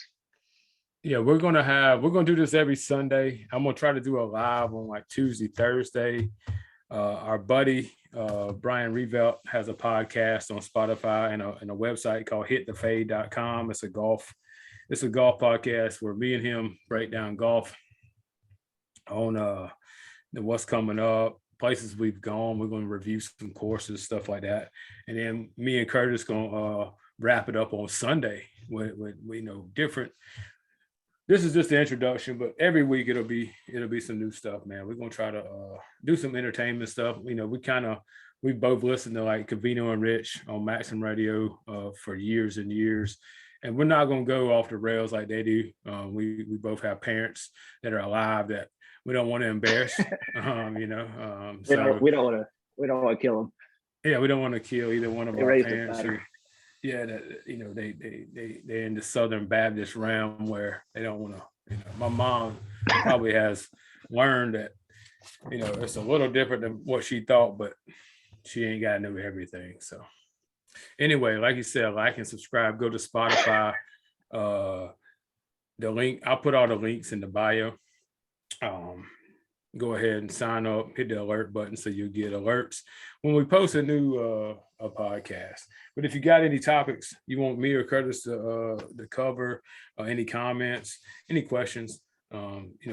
Yeah, we're gonna do this every Sunday. I'm gonna try to do a live on Tuesday, Thursday. Our buddy Brian Revelt has a podcast on Spotify and a website called hitthefade.com. It's a golf podcast where me and him break down golf on the what's coming up, places we've gone. We're going to review some courses, stuff like that. And then me and Curtis going to wrap it up on Sunday with different. This is just the introduction, but every week it'll be some new stuff, man. We're going to try to do some entertainment stuff. We both listen to like Cavino and Rich on Maxim Radio for years and years. And we're not going to go off the rails like they do. We both have parents that are alive that we don't want to embarrass. We don't want to kill them. Yeah, we don't want to kill either one of our parents. They're in the Southern Baptist realm where they don't want to. My mom probably has learned that it's a little different than what she thought, but she ain't got to know everything. So anyway, like you said, like and subscribe. Go to Spotify. The link, I'll put all the links in the bio. Go ahead and sign up, hit the alert button so you'll get alerts when we post a new a podcast. But if you got any topics you want me or Curtis to cover, any comments, any questions,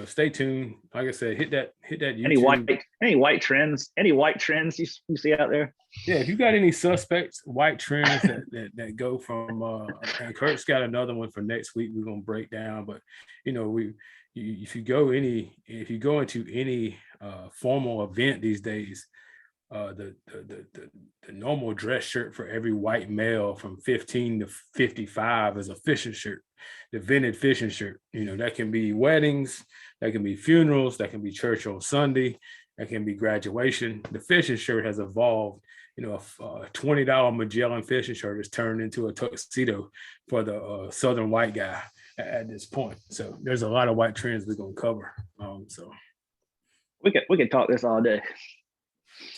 stay tuned. Like I said, hit that YouTube. Any white trends you see out there? Yeah, if you got any suspects white trends that go from and Kurt's got another one for next week we're gonna break down. But if you go into any formal event these days, the normal dress shirt for every white male from 15 to 55 is a fishing shirt, the vented fishing shirt. That can be weddings, that can be funerals, that can be church on Sunday, that can be graduation. The fishing shirt has evolved. A $20 Magellan fishing shirt has turned into a tuxedo for the Southern white guy at this point. So there's a lot of white trends we're gonna cover. So we could talk this all day.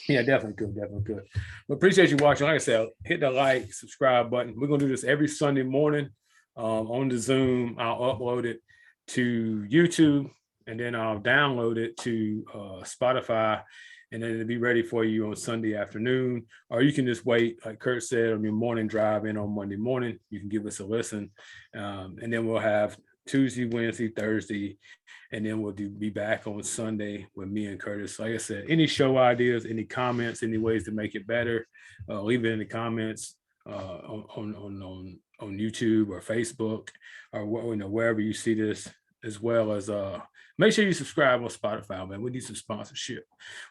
Yeah, definitely good. But appreciate you watching. Like I said, hit the like, subscribe button. We're gonna do this every Sunday morning on the Zoom. I'll upload it to YouTube and then I'll download it to Spotify, and then it'll be ready for you on Sunday afternoon. Or you can just wait, like Kurt said, on your morning drive in on Monday morning. You can give us a listen, and then we'll have Tuesday, Wednesday, Thursday, and then we'll be back on Sunday with me and Curtis. Like I said, any show ideas, any comments, any ways to make it better, leave it in the comments on YouTube or Facebook or wherever you see this, as well as make sure you subscribe on Spotify, man. We need some sponsorship.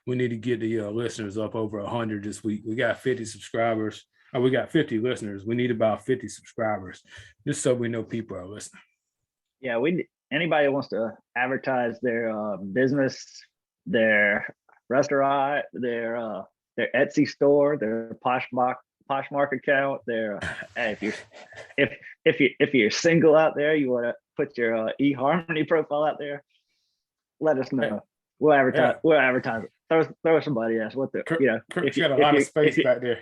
We need to get the listeners up over 100 this week. We got 50 subscribers, or we got 50 listeners. We need about 50 subscribers, just so we know people are listening. Yeah, anybody wants to advertise their business, their restaurant, their Etsy store, their Poshmark account, their if you're single out there, you want to put your eHarmony profile out there, let us know. We'll advertise. Yeah. We'll advertise it. Throw somebody else. Kirk's got a lot of space back there.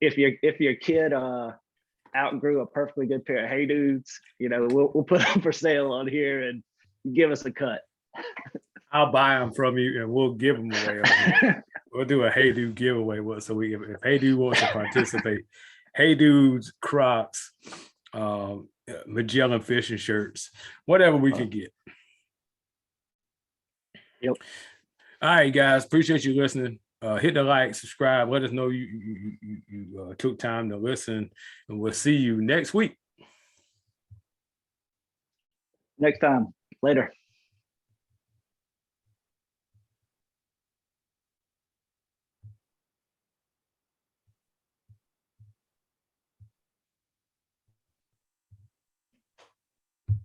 If your kid outgrew a perfectly good pair of Hey Dudes, we'll put them for sale on here and give us a cut. I'll buy them from you and we'll give them away. We'll do a Hey Dude giveaway. So if Hey Dude wants to participate, Hey Dudes, Crocs, Magellan fishing shirts, whatever we can get. Yep. All right, guys. Appreciate you listening. Hit the like, subscribe. Let us know you took time to listen, and we'll see you next week. Next time. Later.